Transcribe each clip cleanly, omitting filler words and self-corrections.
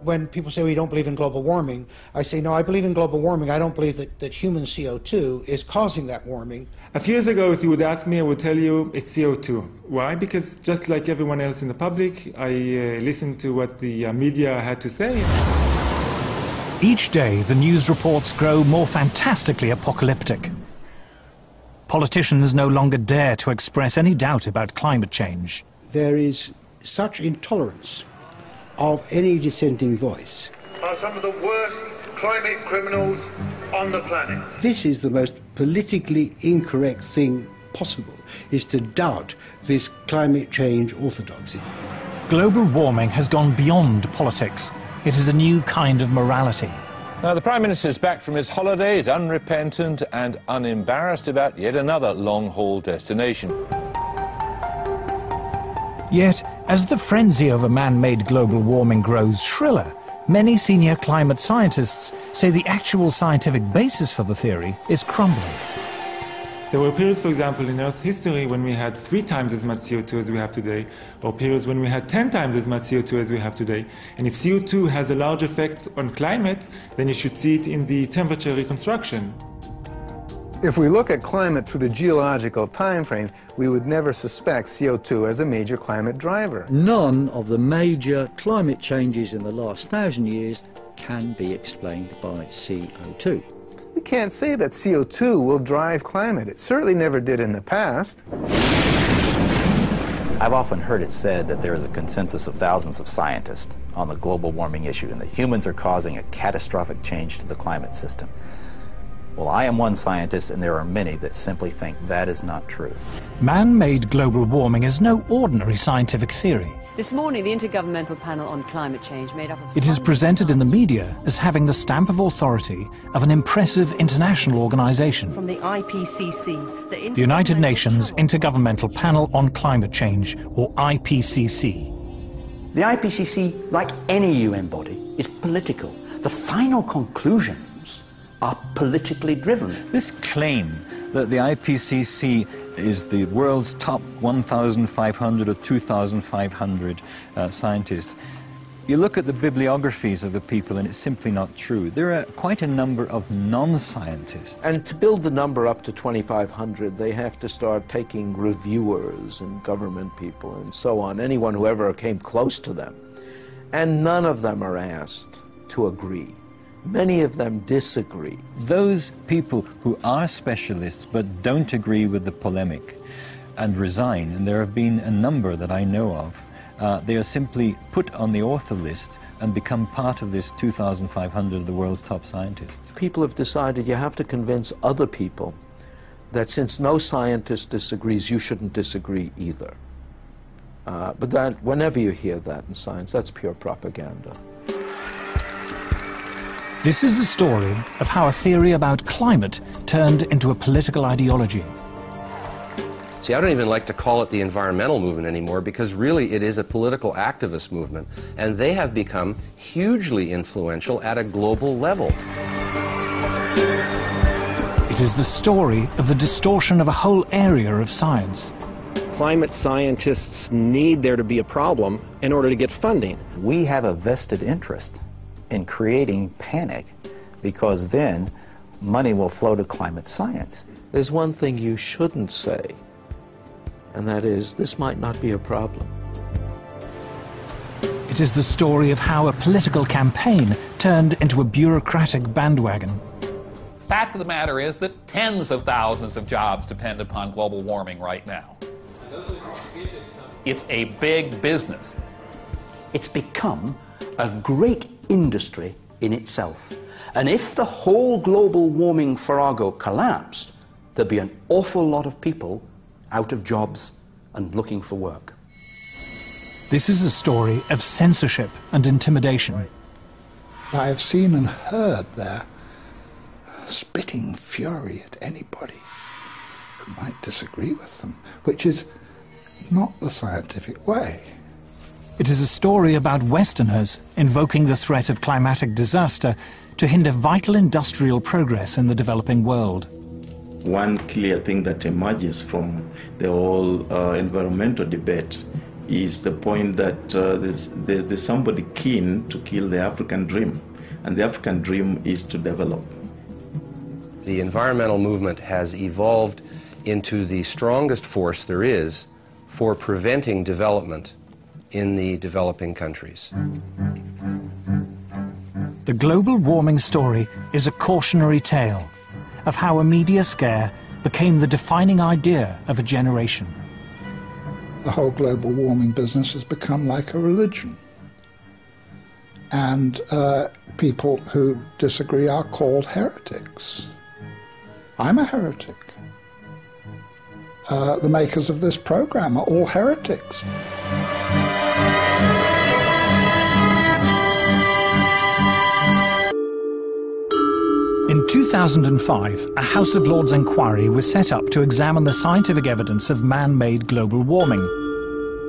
when people say we don't believe in global warming, I say, no, I believe in global warming. I don't believe that human CO2 is causing that warming. A few years ago, if you would ask me, I would tell you it's CO2. Why? Because just like everyone else in the public, I listened to what the media had to say. Each day, the news reports grow more fantastically apocalyptic. Politicians no longer dare to express any doubt about climate change. There is such intolerance of any dissenting voice. Are some of the worst climate criminals on the planet. This is the most politically incorrect thing possible, is to doubt this climate change orthodoxy. Global warming has gone beyond politics. It is a new kind of morality. Now, the Prime Minister's back from his holidays, unrepentant and unembarrassed about yet another long-haul destination. Yet, as the frenzy over man-made global warming grows shriller, many senior climate scientists say the actual scientific basis for the theory is crumbling. There were periods, for example, in Earth's history when we had 3 times as much CO2 as we have today, or periods when we had 10 times as much CO2 as we have today. And if CO2 has a large effect on climate, then you should see it in the temperature reconstruction. If we look at climate through the geological time frame, we would never suspect CO2 as a major climate driver. None of the major climate changes in the last 1,000 years can be explained by CO2. We can't say that CO2 will drive climate. It certainly never did in the past. I've often heard it said that there is a consensus of thousands of scientists on the global warming issue and that humans are causing a catastrophic change to the climate system. Well, I am one scientist, and there are many that simply think that is not true. Man-made global warming is no ordinary scientific theory. This morning, the Intergovernmental Panel on Climate Change made up of... It is presented in the media as having the stamp of authority of an impressive international organization. From the IPCC, the United Nations Intergovernmental Panel on Climate Change, or IPCC. The IPCC, like any UN body, is political. The final conclusions are politically driven. This claim that the IPCC is the world's top 1,500 or 2,500 scientists. You look at the bibliographies of the people and it's simply not true. There are quite a number of non-scientists. And to build the number up to 2,500, they have to start taking reviewers and government people and so on, anyone who ever came close to them. And none of them are asked to agree. Many of them disagree. Those people who are specialists but don't agree with the polemic and resign, and there have been a number that I know of, they are simply put on the author list and become part of this 2,500 of the world's top scientists. People have decided you have to convince other people that since no scientist disagrees, you shouldn't disagree either. But that, whenever you hear that in science, that's pure propaganda. This is a story of how a theory about climate turned into a political ideology. See, I don't even like to call it the environmental movement anymore, because really it is a political activist movement, and they have become hugely influential at a global level. It is the story of the distortion of a whole area of science. Climate scientists need there to be a problem in order to get funding. We have a vested interest in creating panic, because then money will flow to climate science. There's one thing you shouldn't say, and that is, this might not be a problem. It is the story of how a political campaign turned into a bureaucratic bandwagon. Fact of the matter is that tens of thousands of jobs depend upon global warming right now. It's a big business. It's become a great industry in itself. And if the whole global warming farrago collapsed, there'd be an awful lot of people out of jobs and looking for work. This is a story of censorship and intimidation. I have seen and heard their spitting fury at anybody who might disagree with them, which is not the scientific way. It is a story about Westerners invoking the threat of climatic disaster to hinder vital industrial progress in the developing world. One clear thing that emerges from the whole environmental debate is the point that there's somebody keen to kill the African dream, and the African dream is to develop. The environmental movement has evolved into the strongest force there is for preventing development in the developing countries. The global warming story is a cautionary tale of how a media scare became the defining idea of a generation. The whole global warming business has become like a religion. And people who disagree are called heretics. I'm a heretic. The makers of this program are all heretics. In 2005, a House of Lords inquiry was set up to examine the scientific evidence of man-made global warming.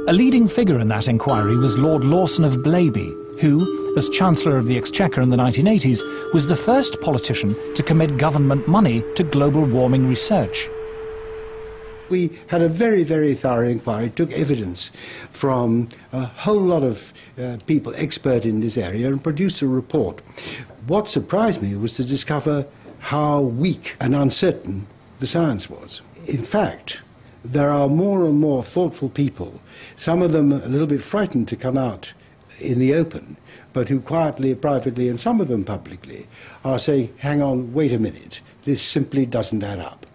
A leading figure in that inquiry was Lord Lawson of Blaby, who, as Chancellor of the Exchequer in the 1980s, was the first politician to commit government money to global warming research. We had a very, very thorough inquiry, took evidence from a whole lot of people expert in this area and produced a report. What surprised me was to discover how weak and uncertain the science was. In fact, there are more and more thoughtful people, some of them a little bit frightened to come out in the open, but who quietly, privately, and some of them publicly, are saying, hang on, wait a minute, this simply doesn't add up.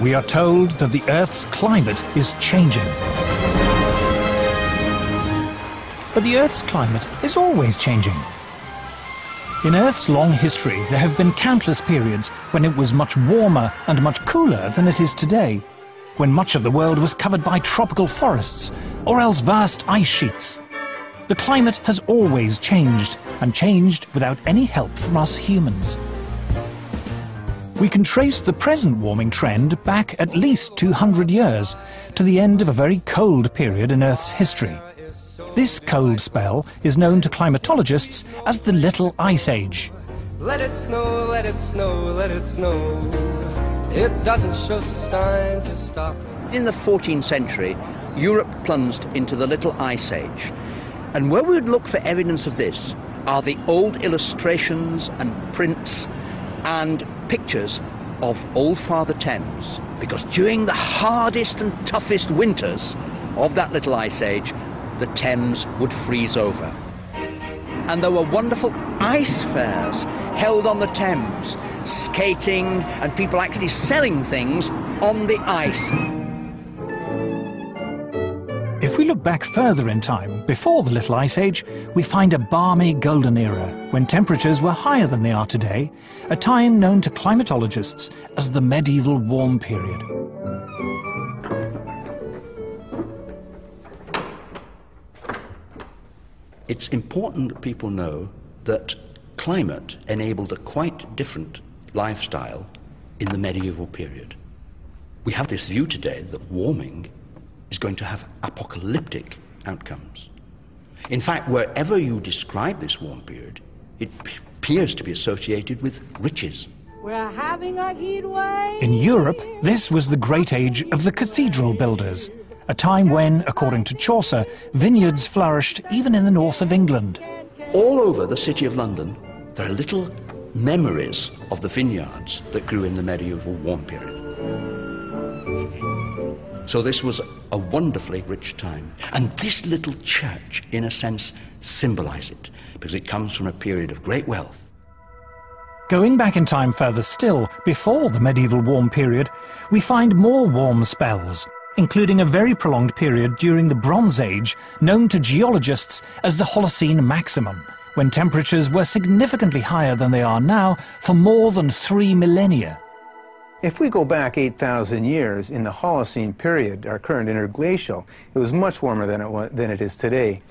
We are told that the Earth's climate is changing. But the Earth's climate is always changing. In Earth's long history, there have been countless periods when it was much warmer and much cooler than it is today, when much of the world was covered by tropical forests, or else vast ice sheets. The climate has always changed, and changed without any help from us humans. We can trace the present warming trend back at least 200 years, to the end of a very cold period in Earth's history. This cold spell is known to climatologists as the Little Ice Age. Let it snow, let it snow, let it snow. It doesn't show signs to stop. In the 14th century, Europe plunged into the Little Ice Age. And where we would look for evidence of this are the old illustrations and prints and pictures of Old Father Thames, because during the hardest and toughest winters of that Little Ice Age, the Thames would freeze over. And there were wonderful ice fairs held on the Thames, skating and people actually selling things on the ice. If we look back further in time, before the Little Ice Age, we find a balmy golden era, when temperatures were higher than they are today, a time known to climatologists as the medieval warm period. It's important that people know that climate enabled a quite different lifestyle in the medieval period. We have this view today that warming is going to have apocalyptic outcomes. In fact, wherever you describe this warm period, it appears to be associated with riches. We're having a heat wave. In Europe, this was the great age of the cathedral builders, a time when, according to Chaucer, vineyards flourished even in the north of England. All over the city of London, there are little memories of the vineyards that grew in the medieval warm period. So this was a wonderfully rich time. And this little church, in a sense, symbolizes it, because it comes from a period of great wealth. Going back in time further still, before the medieval warm period, we find more warm spells, including a very prolonged period during the Bronze Age, known to geologists as the Holocene maximum, when temperatures were significantly higher than they are now for more than 3 millennia. If we go back 8,000 years in the Holocene period, our current interglacial, it was much warmer than it is today.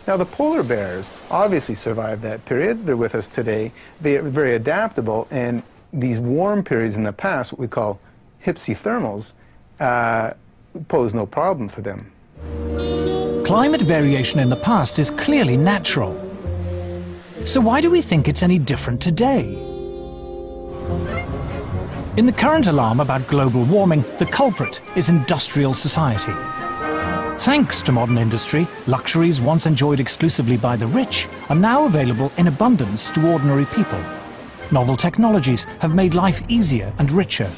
Now the polar bears obviously survived that period. They're with us today. They are very adaptable, and these warm periods in the past, what we call hypsithermals, pose no problem for them. Climate variation in the past is clearly natural. So why do we think it's any different today? In the current alarm about global warming, the culprit is industrial society. Thanks to modern industry, luxuries once enjoyed exclusively by the rich are now available in abundance to ordinary people. Novel technologies have made life easier and richer.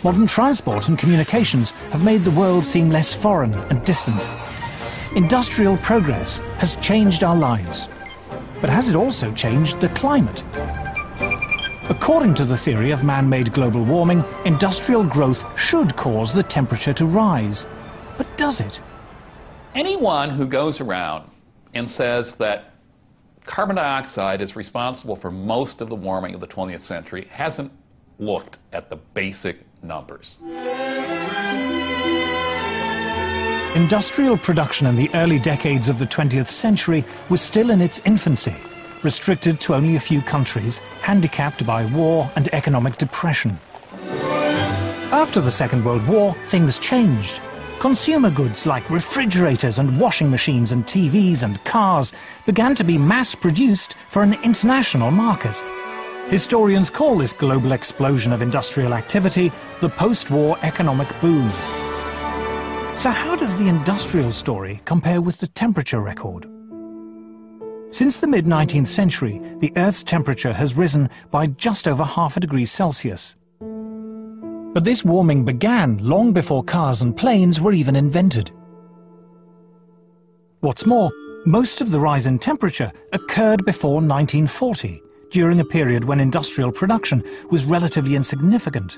Modern transport and communications have made the world seem less foreign and distant. Industrial progress has changed our lives. But has it also changed the climate? According to the theory of man-made global warming, industrial growth should cause the temperature to rise. But does it? Anyone who goes around and says that carbon dioxide is responsible for most of the warming of the 20th century hasn't looked at the basic numbers. Industrial production in the early decades of the 20th century was still in its infancy, restricted to only a few countries, handicapped by war and economic depression. After the Second World War, things changed. Consumer goods like refrigerators and washing machines and TVs and cars began to be mass-produced for an international market. Historians call this global explosion of industrial activity the post-war economic boom. So how does the industrial story compare with the temperature record? Since the mid-19th century, the Earth's temperature has risen by just over ½ degree Celsius. But this warming began long before cars and planes were even invented. What's more, most of the rise in temperature occurred before 1940, during a period when industrial production was relatively insignificant.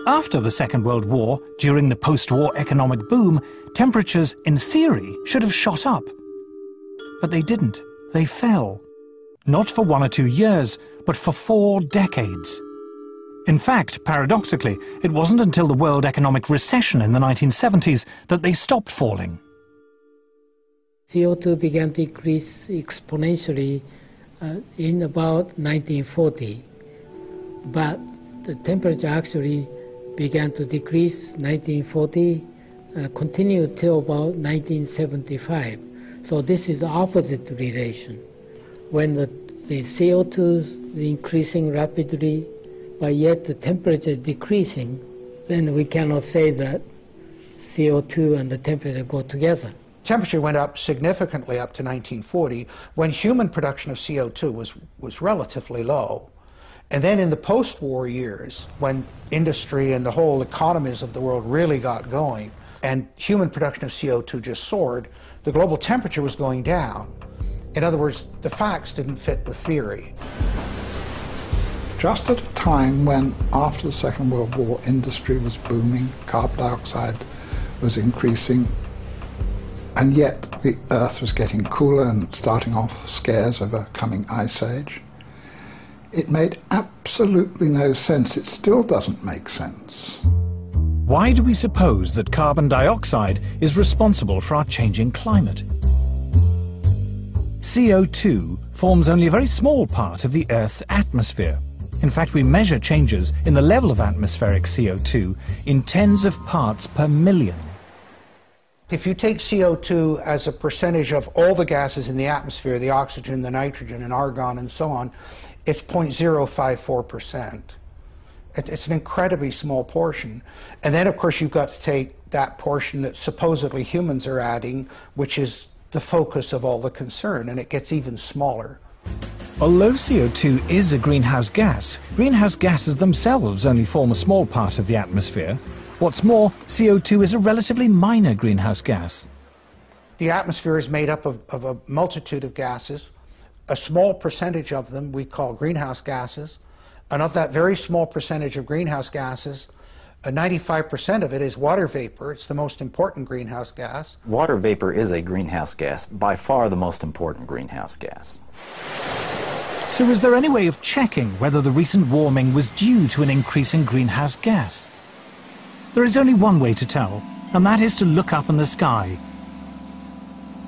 After the Second World War, during the post-war economic boom, temperatures, in theory, should have shot up. But they didn't. They fell. Not for 1 or 2 years, but for 4 decades. In fact, paradoxically, it wasn't until the world economic recession in the 1970s that they stopped falling. CO2 began to increase exponentially in about 1940, but the temperature actually began to decrease 1940, continued till about 1975. So this is the opposite relation. When the CO2 is increasing rapidly, but yet the temperature is decreasing, then we cannot say that CO2 and the temperature go together. Temperature went up significantly up to 1940, when human production of CO2 was relatively low. And then in the post-war years, when industry and the whole economies of the world really got going, and human production of CO2 just soared, the global temperature was going down. In other words, the facts didn't fit the theory. Just at a time when, after the Second World War, industry was booming, carbon dioxide was increasing, and yet the Earth was getting cooler and starting off scares of a coming ice age. It made absolutely no sense. It still doesn't make sense. Why do we suppose that carbon dioxide is responsible for our changing climate? CO2 forms only a very small part of the Earth's atmosphere. In fact, we measure changes in the level of atmospheric CO2 in tens of parts per million. If you take CO2 as a percentage of all the gases in the atmosphere, the oxygen, the nitrogen, and argon, and so on, it's 0.054%. It's an incredibly small portion. And then, of course, you've got to take that portion that supposedly humans are adding, which is the focus of all the concern, and it gets even smaller. Although CO2 is a greenhouse gases themselves only form a small part of the atmosphere. What's more, CO2 is a relatively minor greenhouse gas. The atmosphere is made up of a multitude of gases. A small percentage of them we call greenhouse gases. And of that very small percentage of greenhouse gases, 95% of it is water vapor. It's the most important greenhouse gas. Water vapor is a greenhouse gas, by far the most important greenhouse gas. So is there any way of checking whether the recent warming was due to an increase in greenhouse gas? There is only one way to tell, and that is to look up in the sky,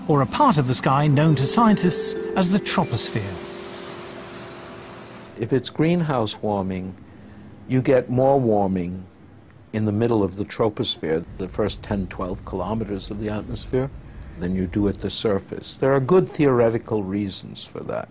or a part of the sky known to scientists as the troposphere. If it's greenhouse warming, you get more warming in the middle of the troposphere, the first 10, 12 kilometers of the atmosphere, than you do at the surface. There are good theoretical reasons for that,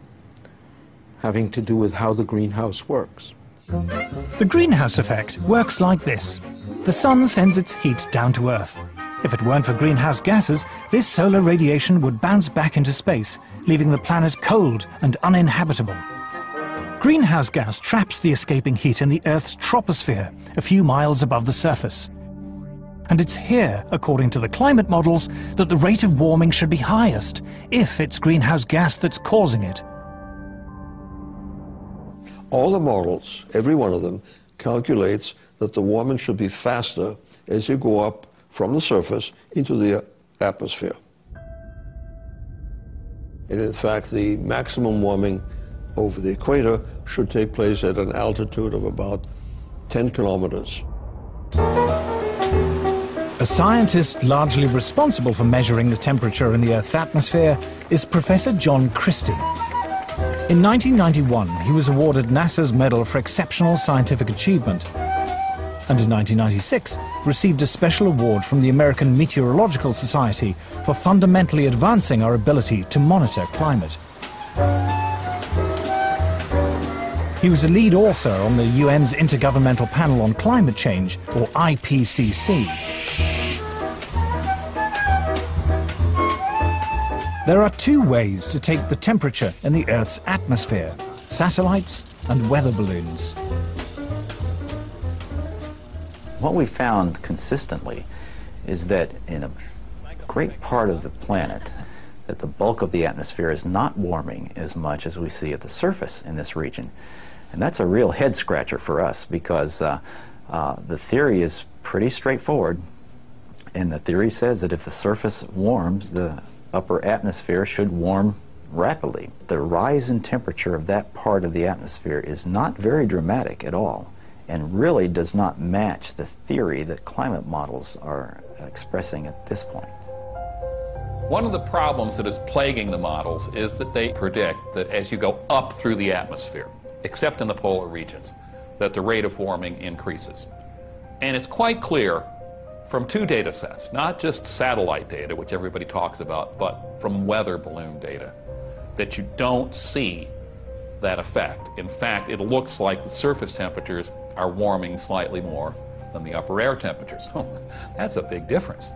having to do with how the greenhouse works. The greenhouse effect works like this. The sun sends its heat down to Earth. If it weren't for greenhouse gases, this solar radiation would bounce back into space, leaving the planet cold and uninhabitable. Greenhouse gas traps the escaping heat in the Earth's troposphere, a few miles above the surface. And it's here, according to the climate models, that the rate of warming should be highest, if it's greenhouse gas that's causing it. All the models, every one of them, calculates that the warming should be faster as you go up from the surface into the atmosphere. And in fact, the maximum warming over the equator should take place at an altitude of about 10 kilometers. A scientist largely responsible for measuring the temperature in the Earth's atmosphere is Professor John Christie. In 1991, he was awarded NASA's Medal for Exceptional Scientific Achievement, and in 1996 received a special award from the American Meteorological Society for fundamentally advancing our ability to monitor climate. He was a lead author on the UN's Intergovernmental Panel on Climate Change, or IPCC. There are two ways to take the temperature in the Earth's atmosphere: satellites and weather balloons. What we found consistently is that in a great part of the planet, that the bulk of the atmosphere is not warming as much as we see at the surface in this region. And that's a real head scratcher for us, because the theory is pretty straightforward. And the theory says that if the surface warms, the upper atmosphere should warm rapidly. The rise in temperature of that part of the atmosphere is not very dramatic at all, and really does not match the theory that climate models are expressing at this point. One of the problems that is plaguing the models is that they predict that as you go up through the atmosphere, except in the polar regions, that the rate of warming increases. And it's quite clear from two data sets, not just satellite data, which everybody talks about, but from weather balloon data, that you don't see that effect. In fact, it looks like the surface temperatures are warming slightly more than the upper air temperatures. That's a big difference.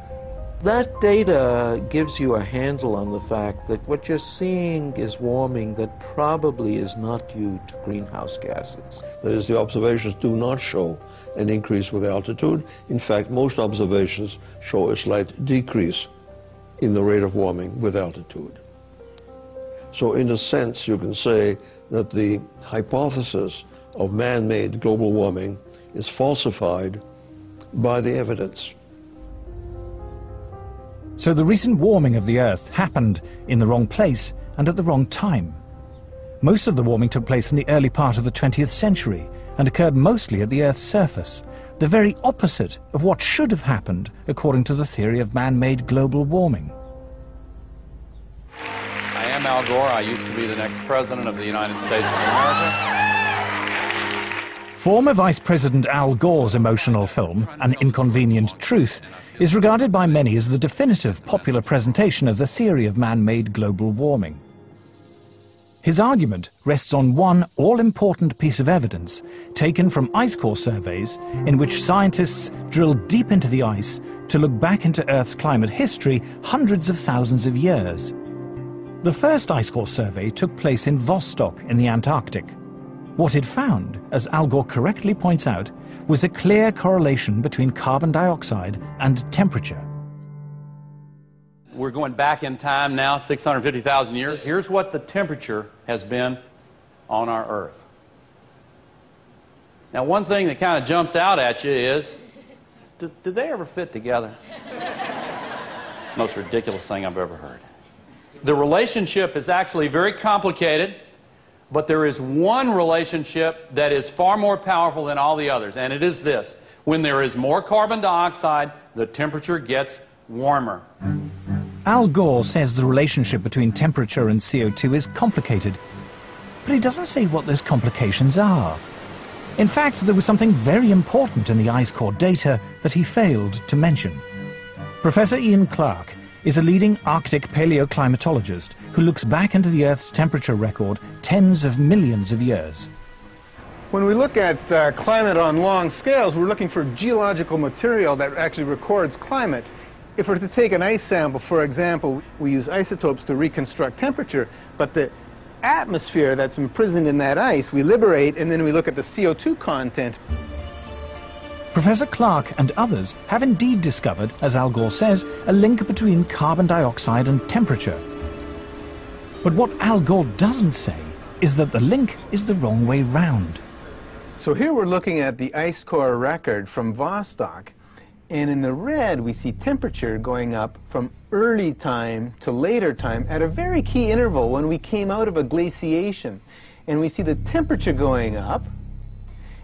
That data gives you a handle on the fact that what you're seeing is warming that probably is not due to greenhouse gases. That is, the observations do not show an increase with altitude. In fact, most observations show a slight decrease in the rate of warming with altitude. So in a sense, you can say that the hypothesis of man-made global warming is falsified by the evidence. So the recent warming of the Earth happened in the wrong place and at the wrong time. Most of the warming took place in the early part of the 20th century and occurred mostly at the Earth's surface, the very opposite of what should have happened according to the theory of man-made global warming. I am Al Gore. I used to be the next president of the United States of America. Former Vice President Al Gore's emotional film, An Inconvenient Truth, is regarded by many as the definitive popular presentation of the theory of man-made global warming. His argument rests on one all-important piece of evidence taken from ice core surveys in which scientists drilled deep into the ice to look back into Earth's climate history hundreds of thousands of years. The first ice core survey took place in Vostok in the Antarctic. What it found, as Al Gore correctly points out, was a clear correlation between carbon dioxide and temperature. We're going back in time now, 650,000 years. Here's what the temperature has been on our Earth. Now, one thing that kind of jumps out at you is, did they ever fit together? Most ridiculous thing I've ever heard. The relationship is actually very complicated, but there is one relationship that is far more powerful than all the others, and it is this. When there is more carbon dioxide, the temperature gets warmer. Al Gore says the relationship between temperature and CO2 is complicated, but he doesn't say what those complications are. In fact, there was something very important in the ice core data that he failed to mention. Professor Ian Clark is a leading Arctic paleoclimatologist who looks back into the Earth's temperature record tens of millions of years. When we look at climate on long scales, we're looking for geological material that actually records climate if we're to take an ice sample, for example, we use isotopes to reconstruct temperature, but the atmosphere that's imprisoned in that ice we liberate, and then we look at the CO2 content. Professor Clark and others have indeed discovered, as Al Gore says, a link between carbon dioxide and temperature. But what Al Gore doesn't say is that the link is the wrong way round. So here we're looking at the ice core record from Vostok, and in the red we see temperature going up from early time to later time at a very key interval when we came out of a glaciation. And we see the temperature going up,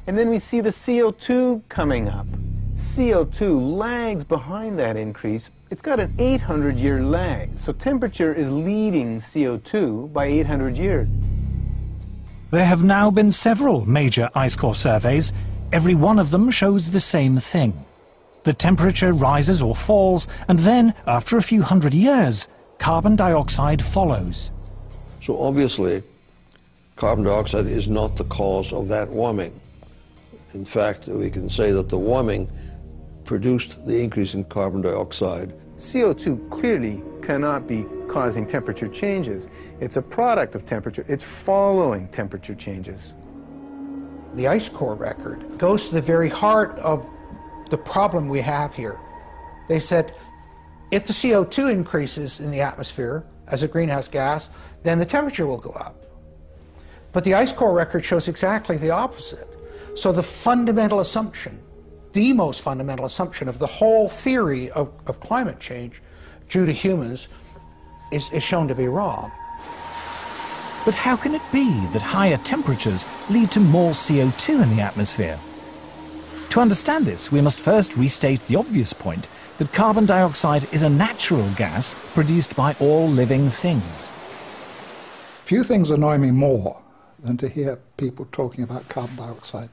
and then we see the CO2 coming up. CO2 lags behind that increase. It's got an 800-year lag, so temperature is leading CO2 by 800 years. There have now been several major ice core surveys. Every one of them shows the same thing. The temperature rises or falls, and then, after a few hundred years, carbon dioxide follows. So obviously, carbon dioxide is not the cause of that warming. In fact, we can say that the warming produced the increase in carbon dioxide. CO2 clearly cannot be causing temperature changes. It's a product of temperature. It's following temperature changes. The ice core record goes to the very heart of the problem we have here. They said, if the CO2 increases in the atmosphere as a greenhouse gas, then the temperature will go up. But the ice core record shows exactly the opposite. So the fundamental assumption, the most fundamental assumption of the whole theory of climate change due to humans is shown to be wrong. But how can it be that higher temperatures lead to more CO2 in the atmosphere? To understand this, we must first restate the obvious point that carbon dioxide is a natural gas produced by all living things. Few things annoy me more than to hear people talking about carbon dioxide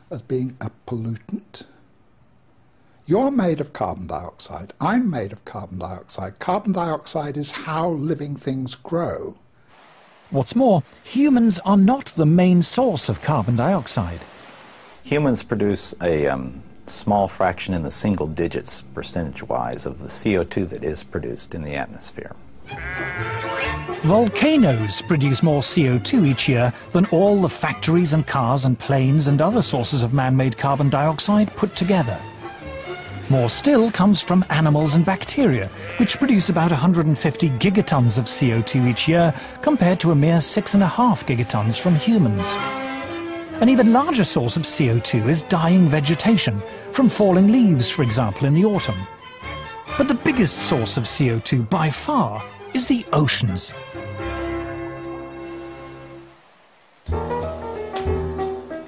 as being a pollutant. You're made of carbon dioxide. I'm made of carbon dioxide. Carbon dioxide is how living things grow. What's more, humans are not the main source of carbon dioxide. Humans produce a small fraction in the single digits percentage-wise of the CO2 that is produced in the atmosphere. Volcanoes produce more CO2 each year than all the factories and cars and planes and other sources of man-made carbon dioxide put together. More still comes from animals and bacteria, which produce about 150 gigatons of CO2 each year, compared to a mere 6.5 gigatons from humans. An even larger source of CO2 is dying vegetation, from falling leaves, for example, in the autumn. But the biggest source of CO2 by far is the oceans.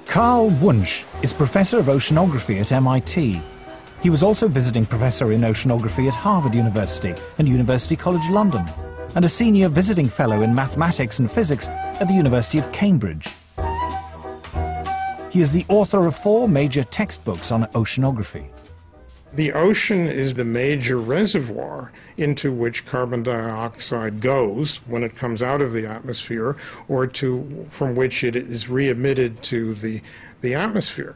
Carl Wunsch is Professor of Oceanography at MIT. He was also visiting Professor in Oceanography at Harvard University and University College London, and a Senior Visiting Fellow in Mathematics and Physics at the University of Cambridge. He is the author of 4 major textbooks on oceanography. The ocean is the major reservoir into which carbon dioxide goes when it comes out of the atmosphere, or from which it is re-emitted to the atmosphere.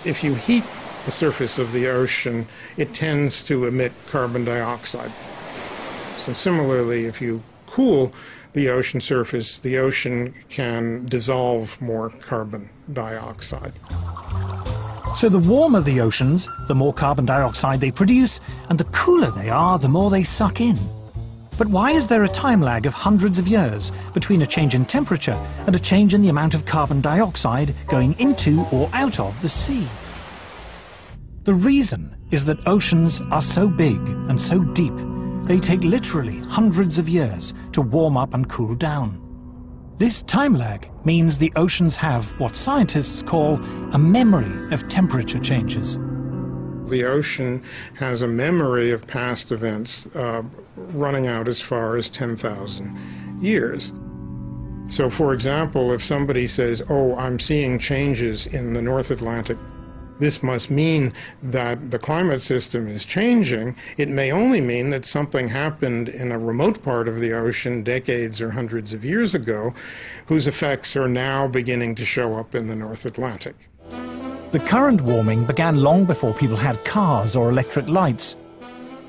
If you heat the surface of the ocean, it tends to emit carbon dioxide. So similarly, if you cool the ocean surface, the ocean can dissolve more carbon dioxide. So the warmer the oceans, the more carbon dioxide they produce, and the cooler they are, the more they suck in. But why is there a time lag of hundreds of years between a change in temperature and a change in the amount of carbon dioxide going into or out of the sea? The reason is that oceans are so big and so deep, they take literally hundreds of years to warm up and cool down. This time lag means the oceans have what scientists call a memory of temperature changes. The ocean has a memory of past events running out as far as 10,000 years. So, for example, if somebody says, "Oh, I'm seeing changes in the North Atlantic," this must mean that the climate system is changing. It may only mean that something happened in a remote part of the ocean decades or hundreds of years ago, whose effects are now beginning to show up in the North Atlantic. The current warming began long before people had cars or electric lights.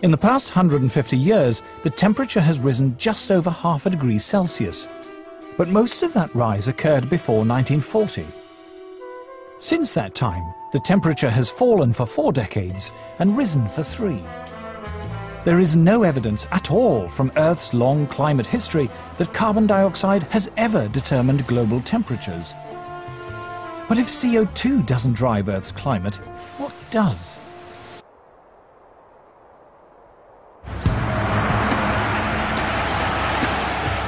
In the past 150 years, the temperature has risen just over half a degree Celsius. But most of that rise occurred before 1940. Since that time, the temperature has fallen for 4 decades and risen for 3. There is no evidence at all from Earth's long climate history that carbon dioxide has ever determined global temperatures. But if CO2 doesn't drive Earth's climate, what does?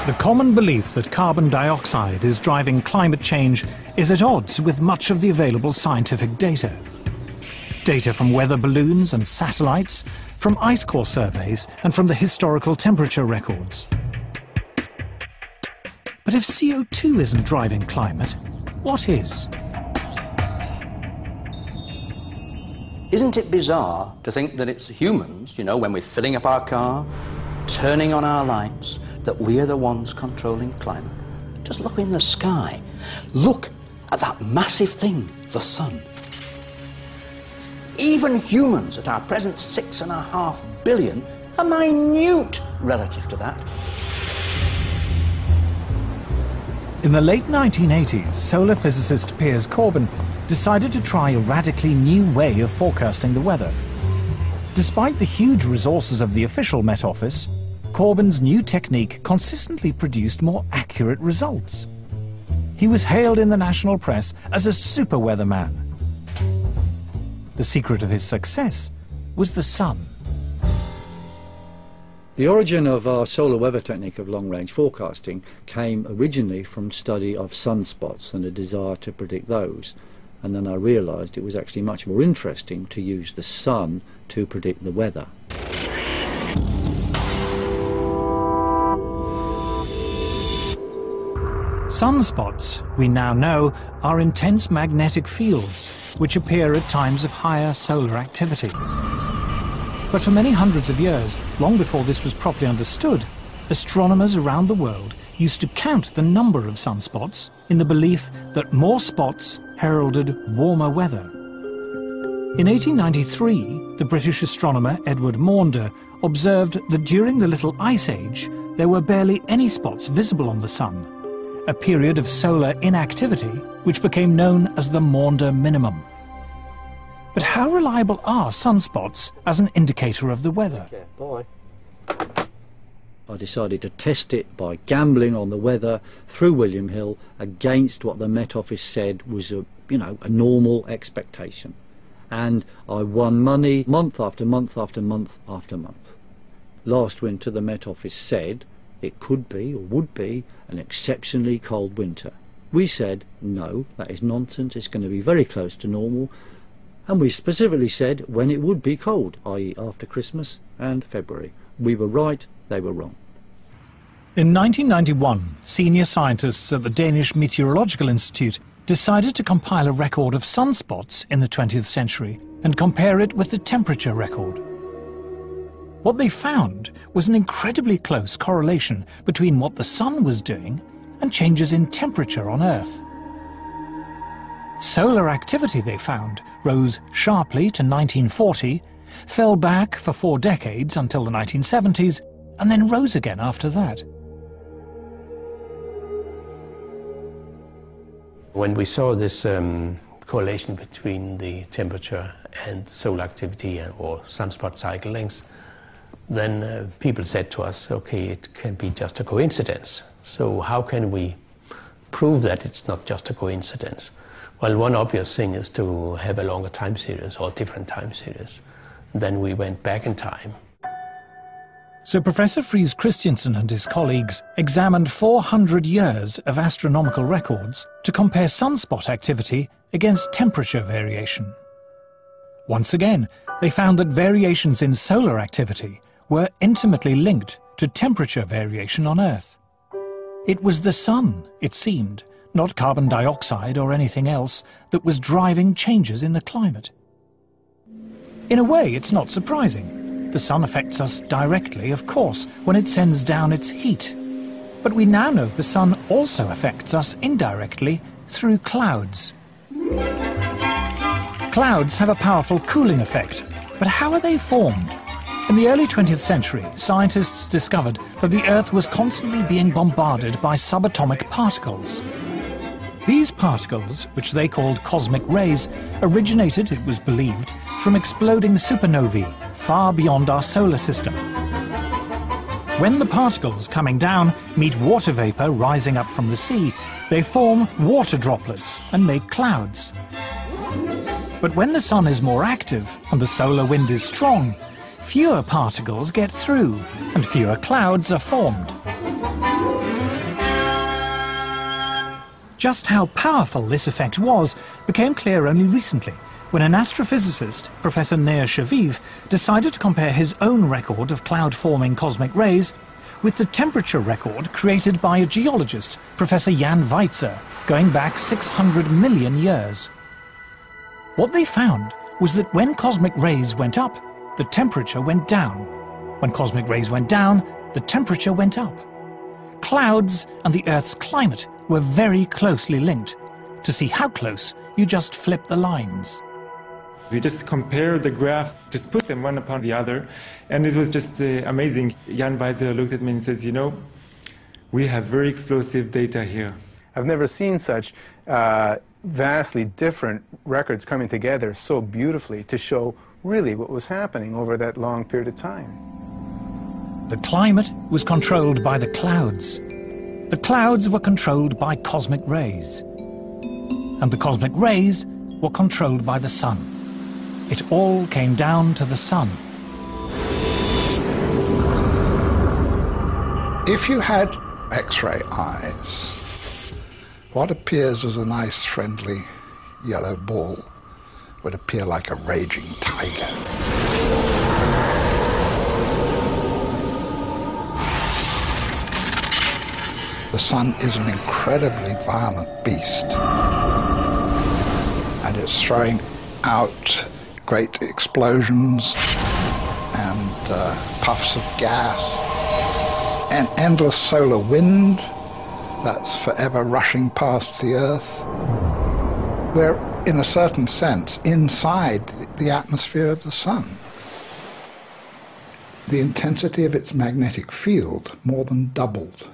The common belief that carbon dioxide is driving climate change is at odds with much of the available scientific data. Data from weather balloons and satellites, from ice core surveys, and from the historical temperature records. But if CO2 isn't driving climate, what is? Isn't it bizarre to think that it's humans, you know, when we're filling up our car, turning on our lights, that we are the ones controlling climate? Just look in the sky. Look at that massive thing, the sun. Even humans at our present 6.5 billion are minute relative to that. In the late 1980s, solar physicist Piers Corbyn decided to try a radically new way of forecasting the weather. Despite the huge resources of the official Met Office, Corbyn's new technique consistently produced more accurate results. He was hailed in the national press as a super weatherman. The secret of his success was the sun. The origin of our solar weather technique of long-range forecasting came originally from study of sunspots and a desire to predict those. And then I realised it was actually much more interesting to use the sun to predict the weather. Sunspots, we now know, are intense magnetic fields which appear at times of higher solar activity. But for many hundreds of years, long before this was properly understood, astronomers around the world used to count the number of sunspots in the belief that more spots heralded warmer weather. In 1893, the British astronomer Edward Maunder observed that during the Little Ice Age, there were barely any spots visible on the sun, a period of solar inactivity which became known as the Maunder minimum. But how reliable are sunspots as an indicator of the weather? Okay, bye. I decided to test it by gambling on the weather through William Hill against what the Met Office said was a normal expectation. And I won money month after month after month after month. Last winter the Met Office said it could be or would be an exceptionally cold winter. We said, no, that is nonsense, it's going to be very close to normal. And we specifically said when it would be cold, i.e. after Christmas and February. We were right, they were wrong. In 1991, senior scientists at the Danish Meteorological Institute decided to compile a record of sunspots in the 20th century and compare it with the temperature record. What they found was an incredibly close correlation between what the sun was doing and changes in temperature on Earth. Solar activity, they found, rose sharply to 1940, fell back for 4 decades until the 1970s, and then rose again after that. When we saw this correlation between the temperature and solar activity or sunspot cycle lengths, then people said to us, okay, it can be just a coincidence. So how can we prove that it's not just a coincidence? Well, one obvious thing is to have a longer time series or different time series. Then we went back in time. So Professor Friis Christiansen and his colleagues examined 400 years of astronomical records to compare sunspot activity against temperature variation. Once again, they found that variations in solar activity were intimately linked to temperature variation on Earth. It was the sun, it seemed, not carbon dioxide or anything else, that was driving changes in the climate. In a way, it's not surprising. The sun affects us directly, of course, when it sends down its heat. But we now know the sun also affects us indirectly through clouds. Clouds have a powerful cooling effect, but how are they formed? In the early 20th century, scientists discovered that the Earth was constantly being bombarded by subatomic particles. These particles, which they called cosmic rays, originated, it was believed, from exploding supernovae far beyond our solar system. When the particles coming down meet water vapor rising up from the sea, they form water droplets and make clouds. But when the sun is more active and the solar wind is strong, fewer particles get through and fewer clouds are formed. Just how powerful this effect was became clear only recently, when an astrophysicist, Professor Nir Shaviv, decided to compare his own record of cloud-forming cosmic rays with the temperature record created by a geologist, Professor Jan Weitzer, going back 600 million years. What they found was that when cosmic rays went up, the temperature went down. When cosmic rays went down, the temperature went up. Clouds and the Earth's climate were very closely linked. To see how close, you just flip the lines. We just compared the graphs, just put them one upon the other, and it was just amazing. Jan Weitzer looked at me and says, you know, we have very explosive data here. I've never seen such vastly different records coming together so beautifully to show really what was happening over that long period of time. The climate was controlled by the clouds. The clouds were controlled by cosmic rays. And the cosmic rays were controlled by the sun. It all came down to the sun. If you had X-ray eyes, what appears as a nice, friendly yellow ball would appear like a raging tiger. The sun is an incredibly violent beast, and it's throwing out great explosions and puffs of gas, an endless solar wind that's forever rushing past the Earth. We're, in a certain sense, inside the atmosphere of the sun. The intensity of its magnetic field more than doubled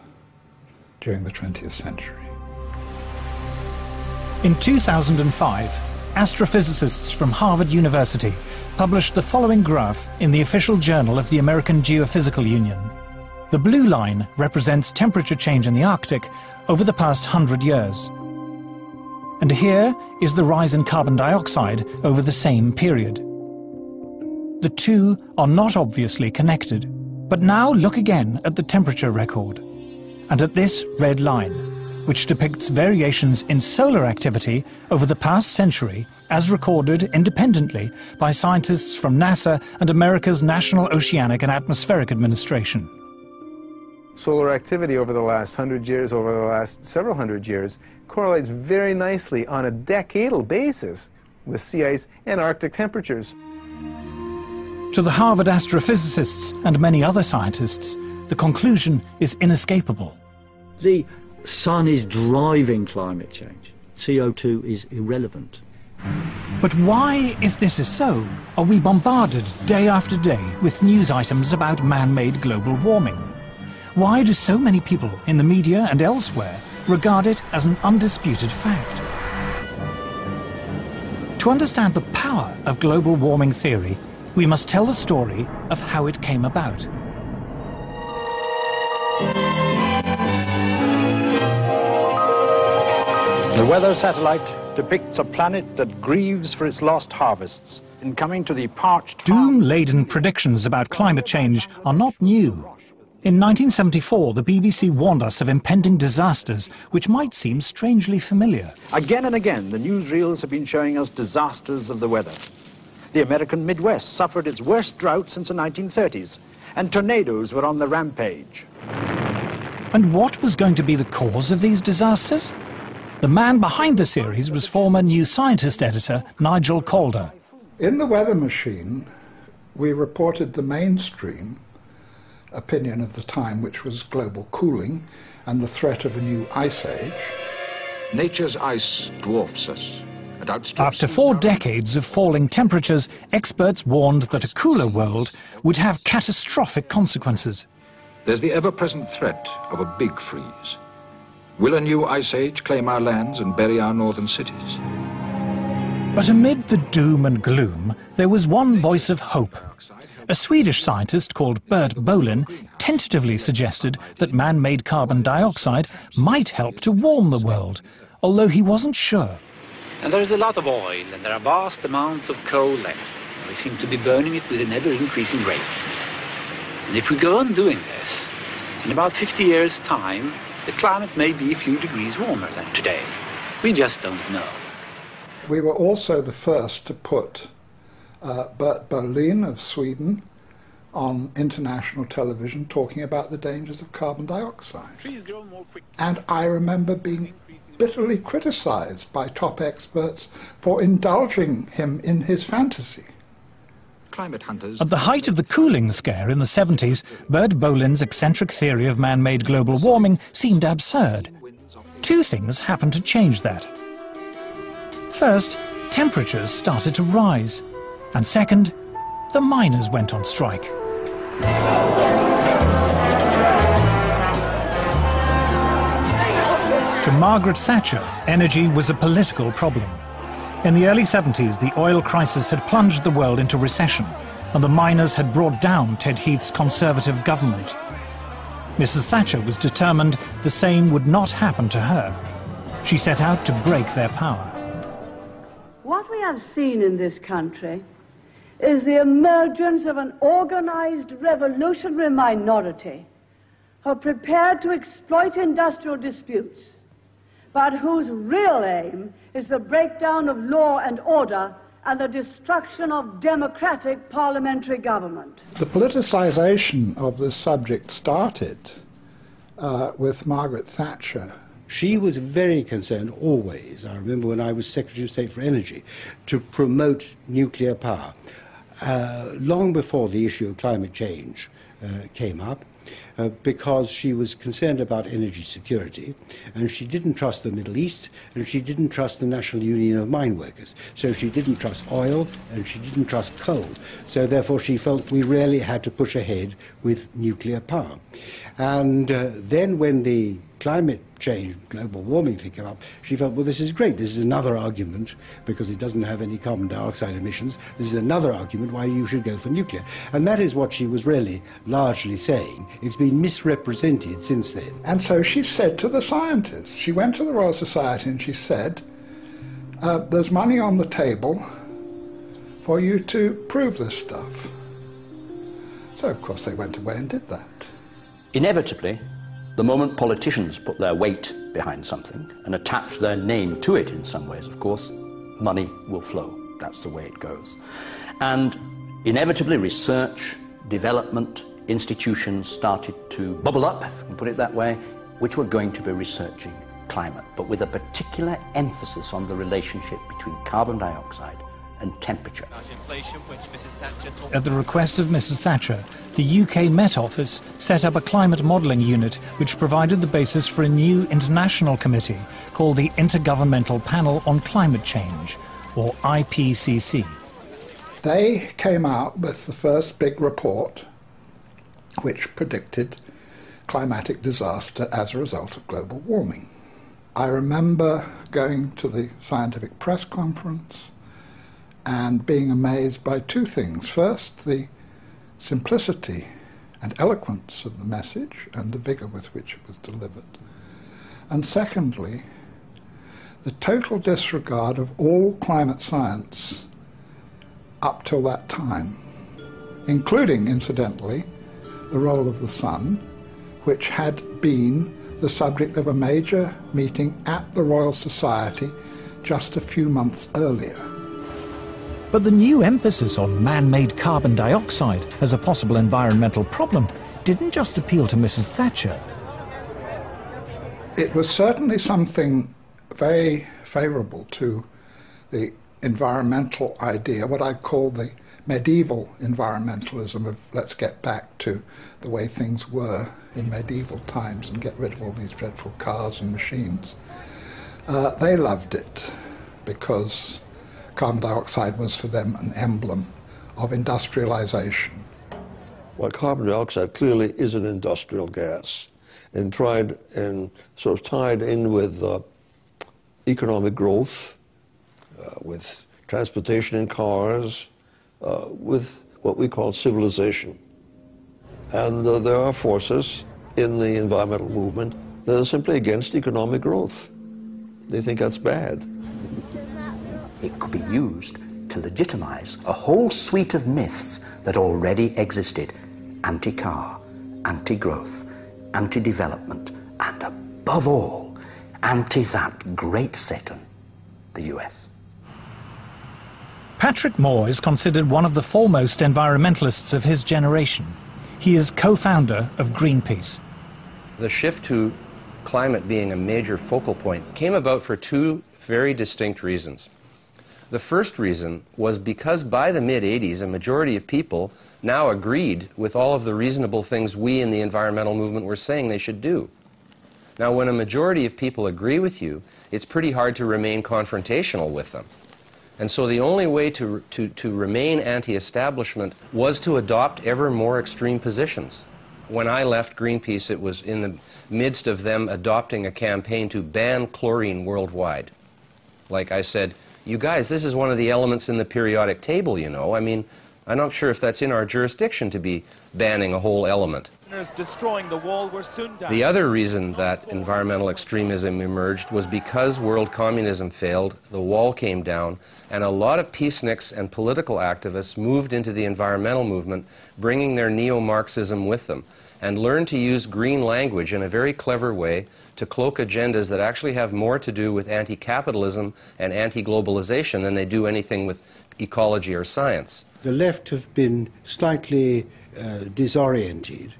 during the 20th century. In 2005, astrophysicists from Harvard University published the following graph in the official journal of the American Geophysical Union. The blue line represents temperature change in the Arctic over the past 100 years. And here is the rise in carbon dioxide over the same period. The two are not obviously connected. But now look again at the temperature record, and at this red line, which depicts variations in solar activity over the past century as recorded independently by scientists from NASA and America's National Oceanic and Atmospheric Administration. Solar activity over the last 100 years, over the last several hundred years, correlates very nicely on a decadal basis with sea ice and Arctic temperatures. To the Harvard astrophysicists and many other scientists, the conclusion is inescapable. The sun is driving climate change. CO2 is irrelevant. But why, if this is so, are we bombarded day after day with news items about man-made global warming? Why do so many people in the media and elsewhere regard it as an undisputed fact? To understand the power of global warming theory, we must tell the story of how it came about. The weather satellite depicts a planet that grieves for its lost harvests in coming to the parched... Doom-laden predictions about climate change are not new. In 1974, the BBC warned us of impending disasters which might seem strangely familiar. Again and again, the newsreels have been showing us disasters of the weather. The American Midwest suffered its worst drought since the 1930s, and tornadoes were on the rampage. And what was going to be the cause of these disasters? The man behind the series was former New Scientist editor Nigel Calder. In the Weather Machine, we reported the mainstream opinion of the time, which was global cooling and the threat of a new ice age. Nature's ice dwarfs us, and outstrips... After 4 decades of falling temperatures, experts warned that a cooler world would have catastrophic consequences. There's the ever-present threat of a big freeze. Will a new ice age claim our lands and bury our northern cities? But amid the doom and gloom, there was one voice of hope. A Swedish scientist called Bert Bolin tentatively suggested that man-made carbon dioxide might help to warm the world, although he wasn't sure. And there is a lot of oil, and there are vast amounts of coal left. We seem to be burning it with an ever-increasing rate. And if we go on doing this, in about 50 years' time, the climate may be a few degrees warmer than today. We just don't know. We were also the first to put Bert Bolin of Sweden on international television talking about the dangers of carbon dioxide. And I remember being bitterly criticized by top experts for indulging him in his fantasy. Climate hunters... At the height of the cooling scare in the 70s, Bert Bolin's eccentric theory of man-made global warming seemed absurd. 2 things happened to change that. First, temperatures started to rise. And second, the miners went on strike. To Margaret Thatcher, energy was a political problem. In the early 70s, the oil crisis had plunged the world into recession, and the miners had brought down Ted Heath's Conservative government. Mrs. Thatcher was determined the same would not happen to her. She set out to break their power. What we have seen in this country is the emergence of an organized revolutionary minority who are prepared to exploit industrial disputes, but whose real aim is the breakdown of law and order and the destruction of democratic parliamentary government. The politicization of this subject started with Margaret Thatcher. She was very concerned always, I remember when I was Secretary of State for Energy, to promote nuclear power. Long before the issue of climate change came up, because she was concerned about energy security, and she didn't trust the Middle East, and she didn't trust the National Union of Mine Workers. So she didn't trust oil, and she didn't trust coal. So therefore she felt we really had to push ahead with nuclear power. And then when the climate change, global warming thing came up, she felt, well, this is great. This is another argument, because it doesn't have any carbon dioxide emissions. This is another argument why you should go for nuclear. And that is what she was really largely saying. It's been misrepresented since then. And so she said to the scientists, she went to the Royal Society and she said, there's money on the table for you to prove this stuff. So, of course, they went away and did that. Inevitably, the moment politicians put their weight behind something and attach their name to it in some ways, of course, money will flow. That's the way it goes. And inevitably, research, development, institutions started to bubble up, if we can put it that way, which were going to be researching climate, but with a particular emphasis on the relationship between carbon dioxide and temperature. At the request of Mrs. Thatcher, the UK Met Office set up a climate modelling unit which provided the basis for a new international committee called the Intergovernmental Panel on Climate Change, or IPCC. They came out with the first big report which predicted climatic disaster as a result of global warming. I remember going to the scientific press conference and being amazed by 2 things. First, the simplicity and eloquence of the message and the vigour with which it was delivered. And secondly, the total disregard of all climate science up till that time, including, incidentally, the role of the sun, which had been the subject of a major meeting at the Royal Society just a few months earlier. But the new emphasis on man-made carbon dioxide as a possible environmental problem didn't just appeal to Mrs. Thatcher. It was certainly something very favourable to the environmental idea, what I call the medieval environmentalism of let's get back to the way things were in medieval times and get rid of all these dreadful cars and machines. They loved it. because carbon dioxide was for them an emblem of industrialization. Well, carbon dioxide clearly is an industrial gas, and sort of tied in with economic growth, with transportation in cars, with what we call civilization. And there are forces in the environmental movement that are simply against economic growth. They think that's bad. It could be used to legitimize a whole suite of myths that already existed: anti-car, anti-growth, anti-development, and above all, anti that great Satan, the US. Patrick Moore is considered one of the foremost environmentalists of his generation. He is co-founder of Greenpeace. The shift to climate being a major focal point came about for two very distinct reasons. The first reason was because by the mid-'80s, a majority of people now agreed with all of the reasonable things we in the environmental movement were saying they should do. Now, when a majority of people agree with you, it's pretty hard to remain confrontational with them. And so the only way to remain anti-establishment was to adopt ever more extreme positions. When I left Greenpeace, it was in the midst of them adopting a campaign to ban chlorine worldwide. Like I said, you guys, this is one of the elements in the periodic table, you know. I mean, I'm not sure if that's in our jurisdiction to be banning a whole element. Destroying the wall were soon done. The other reason that environmental extremism emerged was because world communism failed, the wall came down, and a lot of peaceniks and political activists moved into the environmental movement, bringing their neo-Marxism with them, and learned to use green language in a very clever way to cloak agendas that actually have more to do with anti-capitalism and anti-globalization than they do anything with ecology or science. The left have been slightly disoriented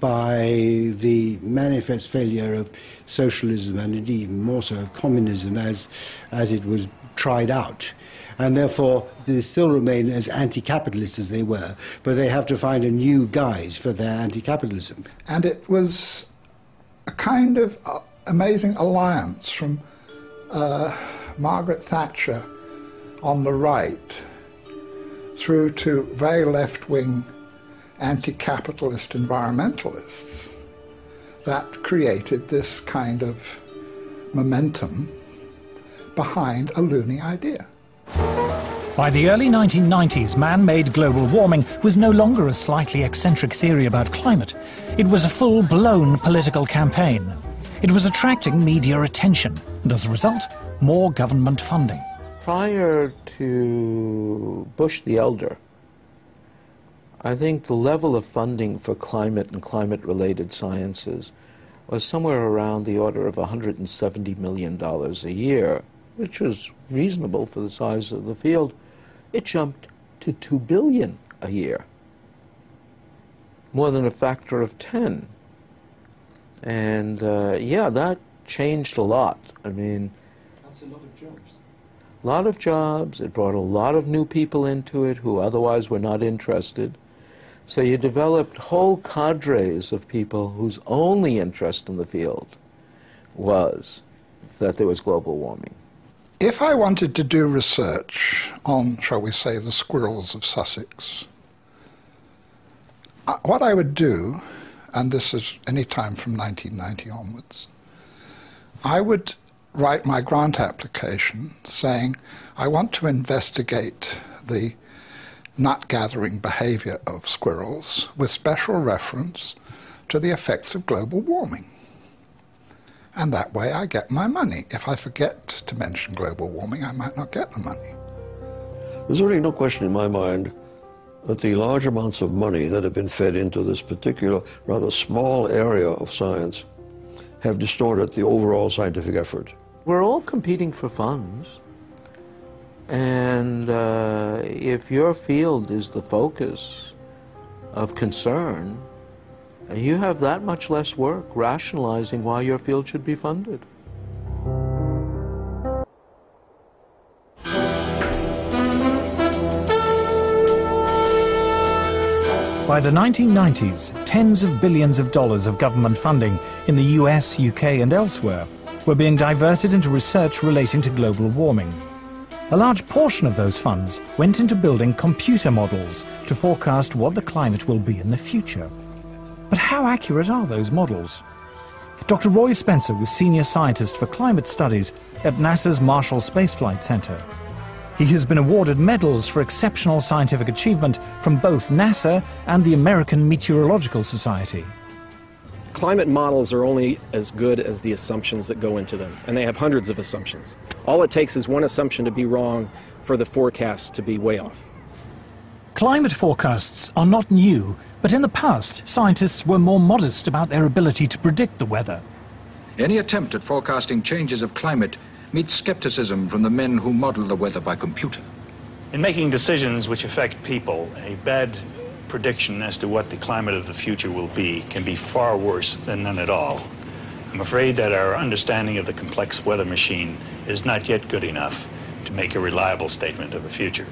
by the manifest failure of socialism, and indeed even more so of communism as it was tried out. And therefore they still remain as anti-capitalist as they were, but they have to find a new guise for their anti-capitalism. And it was a kind of amazing alliance from Margaret Thatcher on the right through to very left-wing anti-capitalist environmentalists that created this kind of momentum behind a loony idea. By the early 1990s, man-made global warming was no longer a slightly eccentric theory about climate. It was a full-blown political campaign. It was attracting media attention, and as a result, more government funding. Prior to Bush the Elder, I think the level of funding for climate and climate-related sciences was somewhere around the order of $170 million a year, which was reasonable for the size of the field. It jumped to $2 billion a year, more than a factor of 10. And yeah, that changed a lot. I mean, that's a lot of jobs. A lot of jobs. It brought a lot of new people into it who otherwise were not interested. So you developed whole cadres of people whose only interest in the field was that there was global warming. If I wanted to do research on, shall we say, the squirrels of Sussex, what I would do, and this is any time from 1990 onwards, I would write my grant application saying, I want to investigate the nut-gathering behavior of squirrels with special reference to the effects of global warming. And that way I get my money. If I forget to mention global warming, I might not get the money. There's really no question in my mind that the large amounts of money that have been fed into this particular, rather small area of science have distorted the overall scientific effort. We're all competing for funds. And if your field is the focus of concern, you have that much less work rationalizing why your field should be funded. By the 1990s, tens of billions of dollars of government funding in the US, UK and elsewhere were being diverted into research relating to global warming. A large portion of those funds went into building computer models to forecast what the climate will be in the future. But how accurate are those models? Dr. Roy Spencer was senior scientist for climate studies at NASA's Marshall Space Flight Center. He has been awarded medals for exceptional scientific achievement from both NASA and the American Meteorological Society. Climate models are only as good as the assumptions that go into them, and they have hundreds of assumptions. All it takes is one assumption to be wrong for the forecast to be way off. Climate forecasts are not new, but in the past, scientists were more modest about their ability to predict the weather. Any attempt at forecasting changes of climate meets skepticism from the men who model the weather by computer. In making decisions which affect people, a bad prediction as to what the climate of the future will be can be far worse than none at all. I'm afraid that our understanding of the complex weather machine is not yet good enough to make a reliable statement of the future.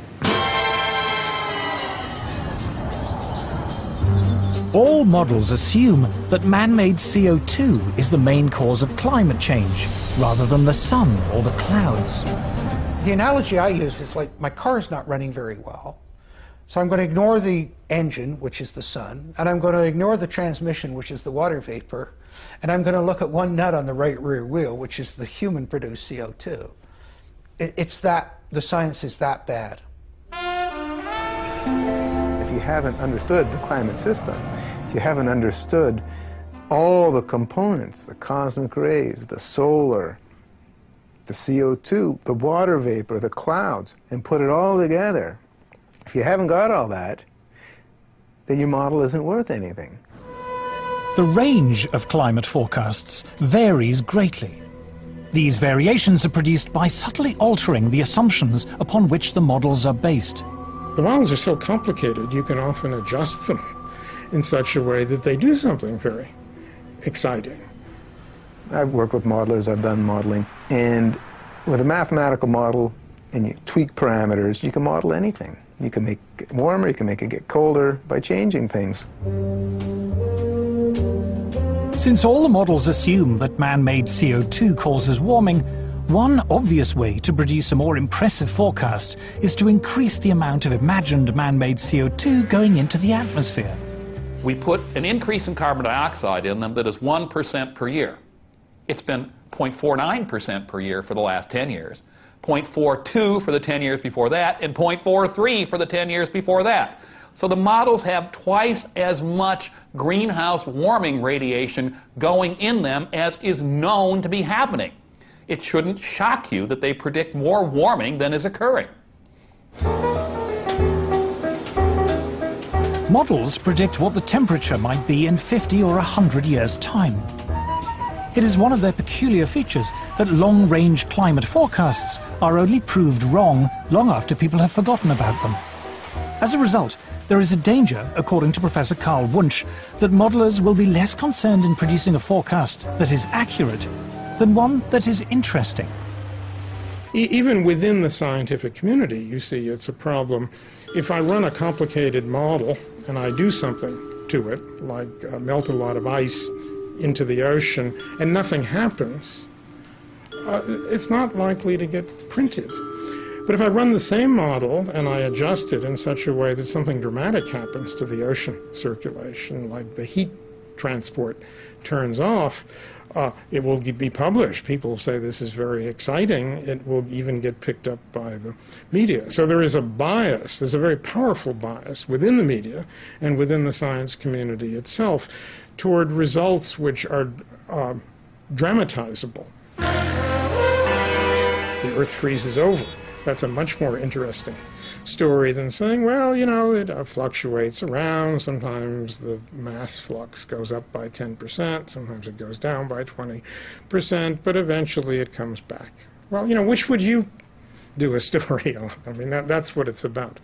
All models assume that man-made CO2 is the main cause of climate change, rather than the sun or the clouds. The analogy I use is like my car is not running very well, so I'm going to ignore the engine, which is the sun, and I'm going to ignore the transmission, which is the water vapor, and I'm going to look at one nut on the right rear wheel, which is the human-produced CO2. It's that, the science is that bad. If you haven't understood the climate system, if you haven't understood all the components, the cosmic rays, the solar, the CO2, the water vapor, the clouds, and put it all together, if you haven't got all that, then your model isn't worth anything. The range of climate forecasts varies greatly. These variations are produced by subtly altering the assumptions upon which the models are based. The models are so complicated, you can often adjust them in such a way that they do something very exciting. I've worked with modelers, I've done modeling, and with a mathematical model and you tweak parameters, you can model anything. You can make it warmer, you can make it get colder by changing things. Since all the models assume that man-made CO2 causes warming, one obvious way to produce a more impressive forecast is to increase the amount of imagined man-made CO2 going into the atmosphere. We put an increase in carbon dioxide in them that is 1% per year. It's been 0.49% per year for the last 10 years, 0.42 for the 10 years before that, and 0.43 for the 10 years before that. So the models have twice as much greenhouse warming radiation going in them as is known to be happening. It shouldn't shock you that they predict more warming than is occurring. Models predict what the temperature might be in 50 or 100 years' time. It is one of their peculiar features that long-range climate forecasts are only proved wrong long after people have forgotten about them. As a result, there is a danger, according to Professor Carl Wunsch, that modelers will be less concerned in producing a forecast that is accurate than one that is interesting. Even within the scientific community, you see, it's a problem. If I run a complicated model and I do something to it, like melt a lot of ice into the ocean, and nothing happens, it's not likely to get printed. But if I run the same model and I adjust it in such a way that something dramatic happens to the ocean circulation, like the heat transport turns off, it will be published. People will say this is very exciting. It will even get picked up by the media. So there is a bias, there's a very powerful bias within the media and within the science community itself toward results which are dramatizable. The Earth freezes over. That's a much more interesting story than saying, well, you know, it fluctuates around. Sometimes the mass flux goes up by 10%, sometimes it goes down by 20%, but eventually it comes back. Well, you know, which would you do a story on? I mean, that's what it's about.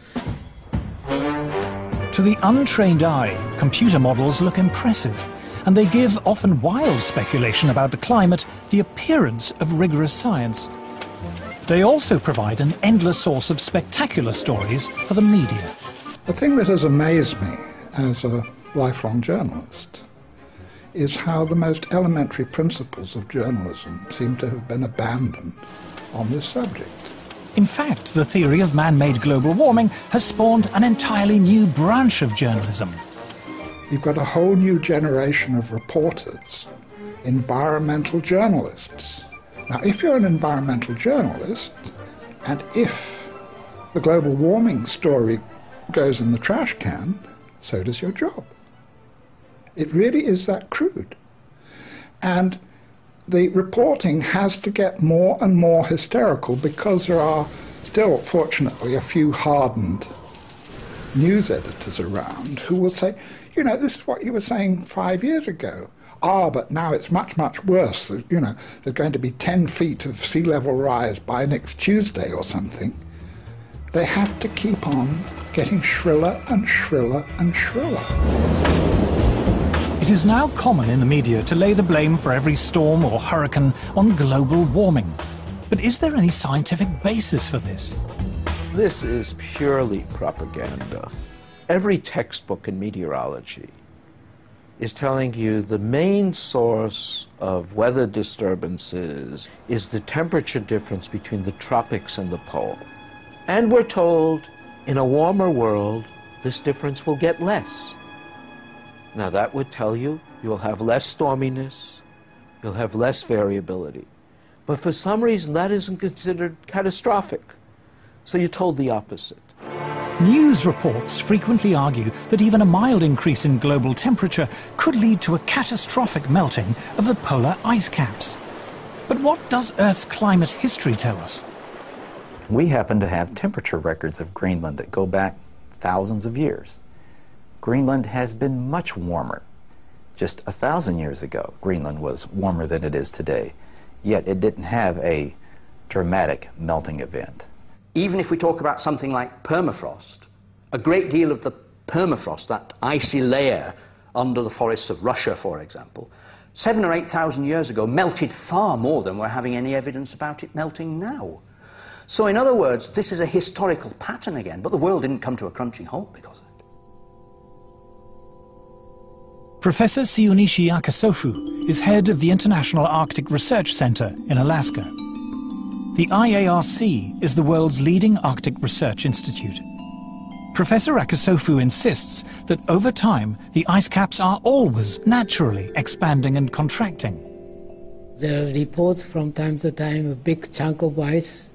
To the untrained eye, computer models look impressive, and they give often wild speculation about the climate the appearance of rigorous science. They also provide an endless source of spectacular stories for the media. The thing that has amazed me as a lifelong journalist is how the most elementary principles of journalism seem to have been abandoned on this subject. In fact, the theory of man-made global warming has spawned an entirely new branch of journalism. You've got a whole new generation of reporters, environmental journalists. Now, if you're an environmental journalist, and if the global warming story goes in the trash can, so does your job. It really is that crude. And the reporting has to get more and more hysterical because there are still, fortunately, a few hardened news editors around who will say, you know, this is what you were saying 5 years ago. Ah, but now it's much, much worse. You know, there's going to be 10 feet of sea level rise by next Tuesday or something. They have to keep on getting shriller and shriller and shriller. It is now common in the media to lay the blame for every storm or hurricane on global warming. But is there any scientific basis for this? This is purely propaganda. Every textbook in meteorology is telling you the main source of weather disturbances is the temperature difference between the tropics and the pole. And we're told, in a warmer world, this difference will get less. Now that would tell you you'll have less storminess, you'll have less variability. But for some reason that isn't considered catastrophic. So you're told the opposite. News reports frequently argue that even a mild increase in global temperature could lead to a catastrophic melting of the polar ice caps. But what does Earth's climate history tell us? We happen to have temperature records of Greenland that go back thousands of years. Greenland has been much warmer. Just 1,000 years ago, Greenland was warmer than it is today, yet it didn't have a dramatic melting event. Even if we talk about something like permafrost, a great deal of the permafrost, that icy layer under the forests of Russia, for example, 7,000 or 8,000 years ago melted far more than we're having any evidence about it melting now. So in other words, this is a historical pattern again, but the world didn't come to a crunching halt because of it. Professor Siunishi Akasofu is head of the International Arctic Research Center in Alaska. The IARC is the world's leading Arctic research institute. Professor Akasofu insists that over time, the ice caps are always naturally expanding and contracting. There are reports from time to time a big chunk of ice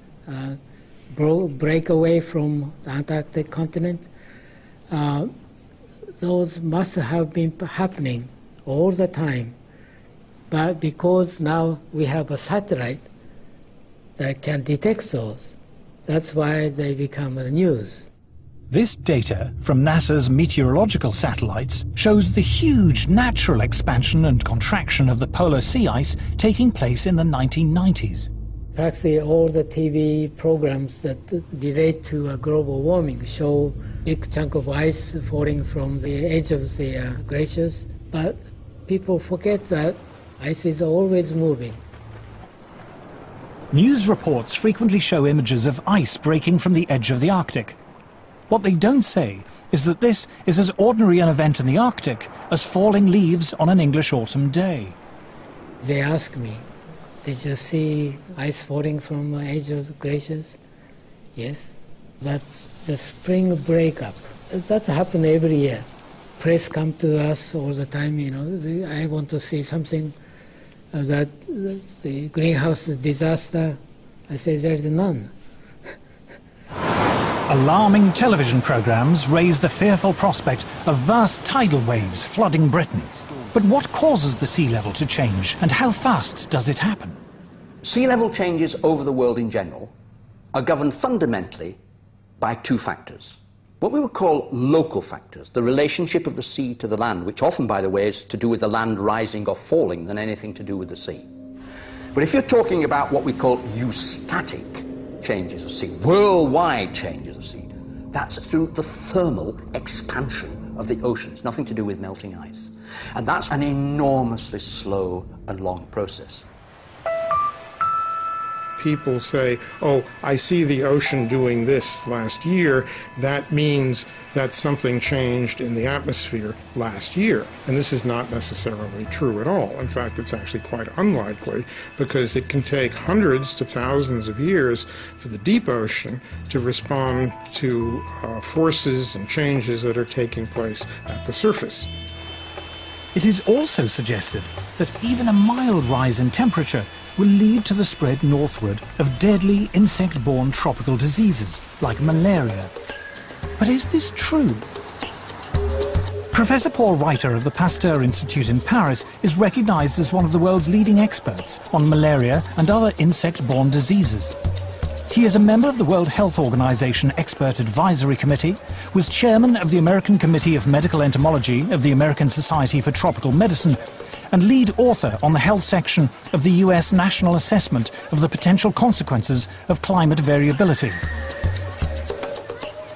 break away from the Antarctic continent. Those must have been happening all the time. But because now we have a satellite that can detect those, that's why they become the news. This data from NASA's meteorological satellites shows the huge natural expansion and contraction of the polar sea ice taking place in the 1990s. Practically all the TV programs that relate to global warming show big chunk of ice falling from the edge of the glaciers, but people forget that ice is always moving. News reports frequently show images of ice breaking from the edge of the Arctic. What they don't say is that this is as ordinary an event in the Arctic as falling leaves on an English autumn day. They ask me, did you see ice falling from the edge of the glaciers? Yes. That's the spring breakup. That's happened every year. Press come to us all the time, you know, I want to see something that the greenhouse disaster. I say there's none. Alarming television programs raise the fearful prospect of vast tidal waves flooding Britain. But what causes the sea level to change, and how fast does it happen? Sea level changes over the world in general are governed fundamentally by two factors. What we would call local factors, the relationship of the sea to the land, which often, by the way, is to do with the land rising or falling than anything to do with the sea. But if you're talking about what we call eustatic changes of sea, worldwide changes of sea, that's through the thermal expansion of the oceans, nothing to do with melting ice. And that's an enormously slow and long process. people say, oh, I see the ocean doing this last year, that means that something changed in the atmosphere last year. And this is not necessarily true at all. In fact, it's actually quite unlikely, because it can take hundreds to thousands of years for the deep ocean to respond to forces and changes that are taking place at the surface. It is also suggested that even a mild rise in temperature will lead to the spread northward of deadly insect-borne tropical diseases like malaria. But is this true? Professor Paul Reiter of the Pasteur Institute in Paris is recognized as one of the world's leading experts on malaria and other insect-borne diseases. He is a member of the World Health Organization Expert Advisory Committee, was chairman of the American Committee of Medical Entomology of the American Society for Tropical Medicine, and lead author on the health section of the US National Assessment of the Potential Consequences of Climate Variability.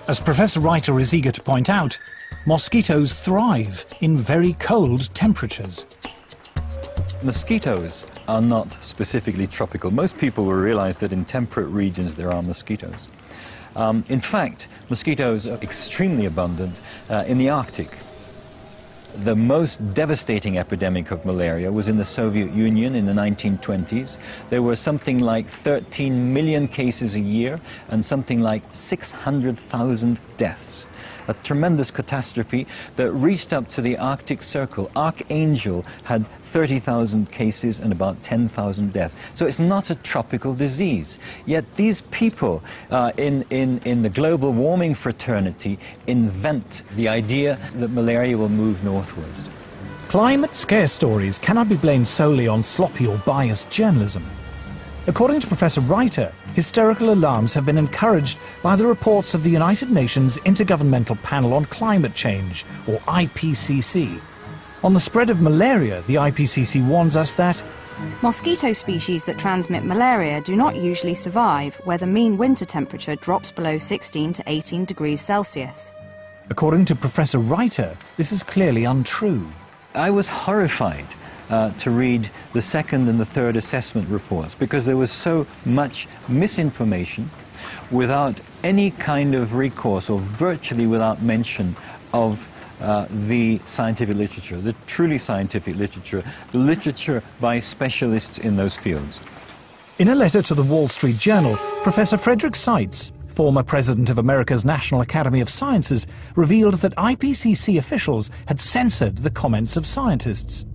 As Professor Reiter is eager to point out, mosquitoes thrive in very cold temperatures. Mosquitoes are not specifically tropical. Most people will realize that in temperate regions there are mosquitoes. In fact, mosquitoes are extremely abundant in the Arctic. The most devastating epidemic of malaria was in the Soviet Union in the 1920s. There were something like 13 million cases a year and something like 600,000 deaths. A tremendous catastrophe that reached up to the Arctic Circle. Archangel had 30,000 cases and about 10,000 deaths. So it's not a tropical disease. Yet these people in the global warming fraternity invent the idea that malaria will move northwards. Climate scare stories cannot be blamed solely on sloppy or biased journalism. According to Professor Reiter, hysterical alarms have been encouraged by the reports of the United Nations Intergovernmental Panel on Climate Change, or IPCC. On the spread of malaria, the IPCC warns us that mosquito species that transmit malaria do not usually survive where the mean winter temperature drops below 16 to 18 degrees Celsius. According to Professor Reiter, this is clearly untrue. I was horrified to read the second and the third assessment reports, because there was so much misinformation without any kind of recourse, or virtually without mention of the scientific literature, the truly scientific literature, the literature by specialists in those fields. In a letter to the Wall Street Journal, Professor Frederick Seitz, former president of America's National Academy of Sciences, revealed that IPCC officials had censored the comments of scientists.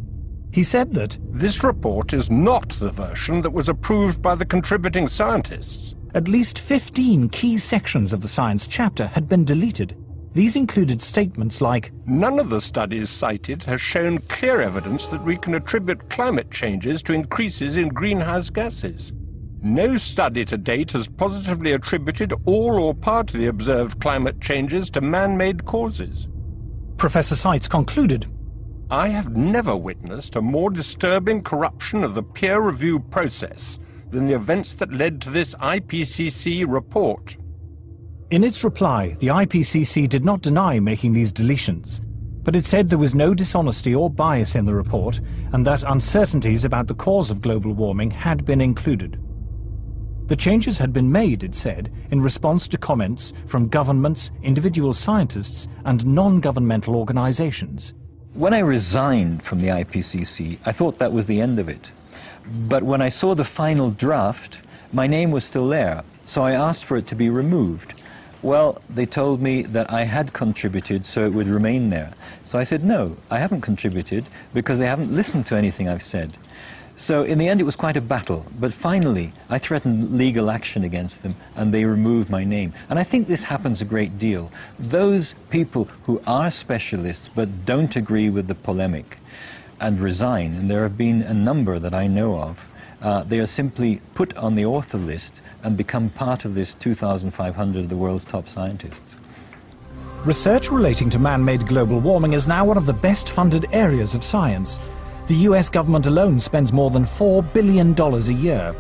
He said that this report is not the version that was approved by the contributing scientists. At least 15 key sections of the science chapter had been deleted. These included statements like, none of the studies cited has shown clear evidence that we can attribute climate changes to increases in greenhouse gases. No study to date has positively attributed all or part of the observed climate changes to man-made causes. Professor Seitz concluded, I have never witnessed a more disturbing corruption of the peer review process than the events that led to this IPCC report. In its reply, the IPCC did not deny making these deletions, but it said there was no dishonesty or bias in the report, and that uncertainties about the cause of global warming had been included. The changes had been made, it said, in response to comments from governments, individual scientists, and non-governmental organizations. When I resigned from the IPCC, I thought that was the end of it. But when I saw the final draft, my name was still there, so I asked for it to be removed. Well, they told me that I had contributed, so it would remain there. So I said, no, I haven't contributed, because they haven't listened to anything I've said. So in the end, it was quite a battle. But finally, I threatened legal action against them, and they removed my name. And I think this happens a great deal. Those people who are specialists but don't agree with the polemic and resign, and there have been a number that I know of, they are simply put on the author list and become part of this 2,500 of the world's top scientists. Research relating to man-made global warming is now one of the best-funded areas of science. The US government alone spends more than $4 billion a year.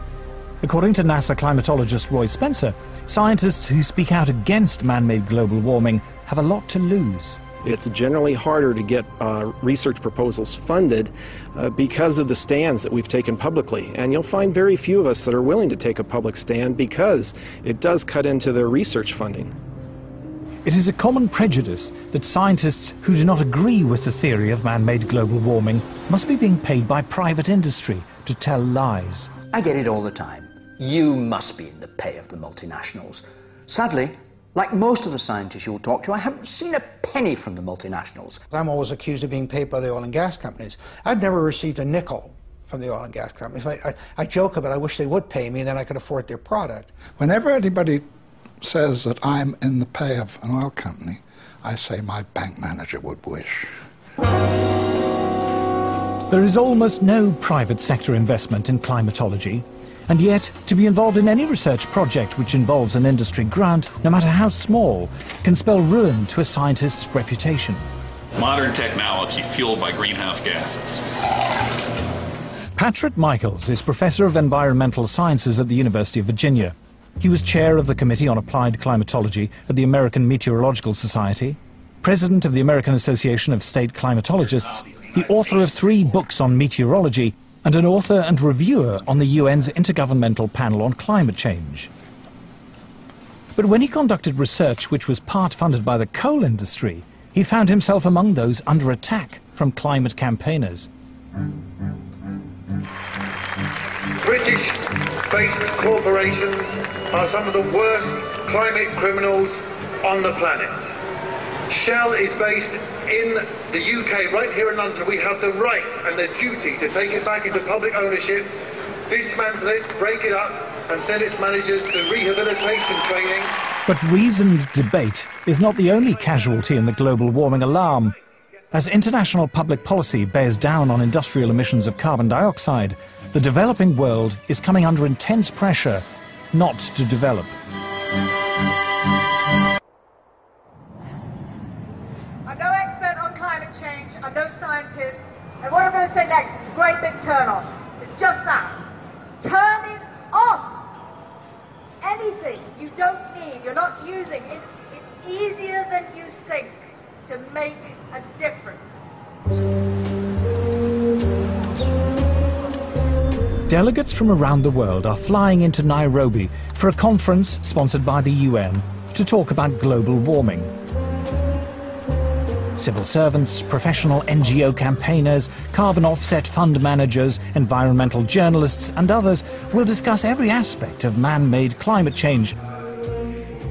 According to NASA climatologist Roy Spencer, scientists who speak out against man-made global warming have a lot to lose. It's generally harder to get research proposals funded because of the stands that we've taken publicly. And you'll find very few of us that are willing to take a public stand because it does cut into their research funding. It is a common prejudice that scientists who do not agree with the theory of man-made global warming must be being paid by private industry to tell lies. I get it all the time. You must be in the pay of the multinationals. Sadly, like most of the scientists you'll talk to, I haven't seen a penny from the multinationals. I'm always accused of being paid by the oil and gas companies. I've never received a nickel from the oil and gas companies. I joke about I wish they would pay me, then I could afford their product. Whenever anybody says that I'm in the pay of an oil company, I say my bank manager would wish. There is almost no private sector investment in climatology, and yet to be involved in any research project which involves an industry grant, no matter how small, can spell ruin to a scientist's reputation. Modern technology fueled by greenhouse gases. Patrick Michaels is Professor of Environmental Sciences at the University of Virginia. He was chair of the Committee on Applied Climatology at the American Meteorological Society, president of the American Association of State Climatologists, the author of 3 books on meteorology, and an author and reviewer on the UN's Intergovernmental Panel on Climate Change. But when he conducted research which was part funded by the coal industry, he found himself among those under attack from climate campaigners. British-based corporations are some of the worst climate criminals on the planet. Shell is based in the UK, right here in London. We have the right and the duty to take it back into public ownership, dismantle it, break it up, and send its managers to rehabilitation training. But reasoned debate is not the only casualty in the global warming alarm. As international public policy bears down on industrial emissions of carbon dioxide, the developing world is coming under intense pressure not to develop. I'm no expert on climate change, I'm no scientist, and what I'm going to say next is a great big turn-off. It's just that. Turn it off! Anything you don't need, you're not using it, it's easier than you think to make a difference. Delegates from around the world are flying into Nairobi for a conference sponsored by the UN to talk about global warming. Civil servants, professional NGO campaigners, carbon offset fund managers, environmental journalists and others will discuss every aspect of man-made climate change,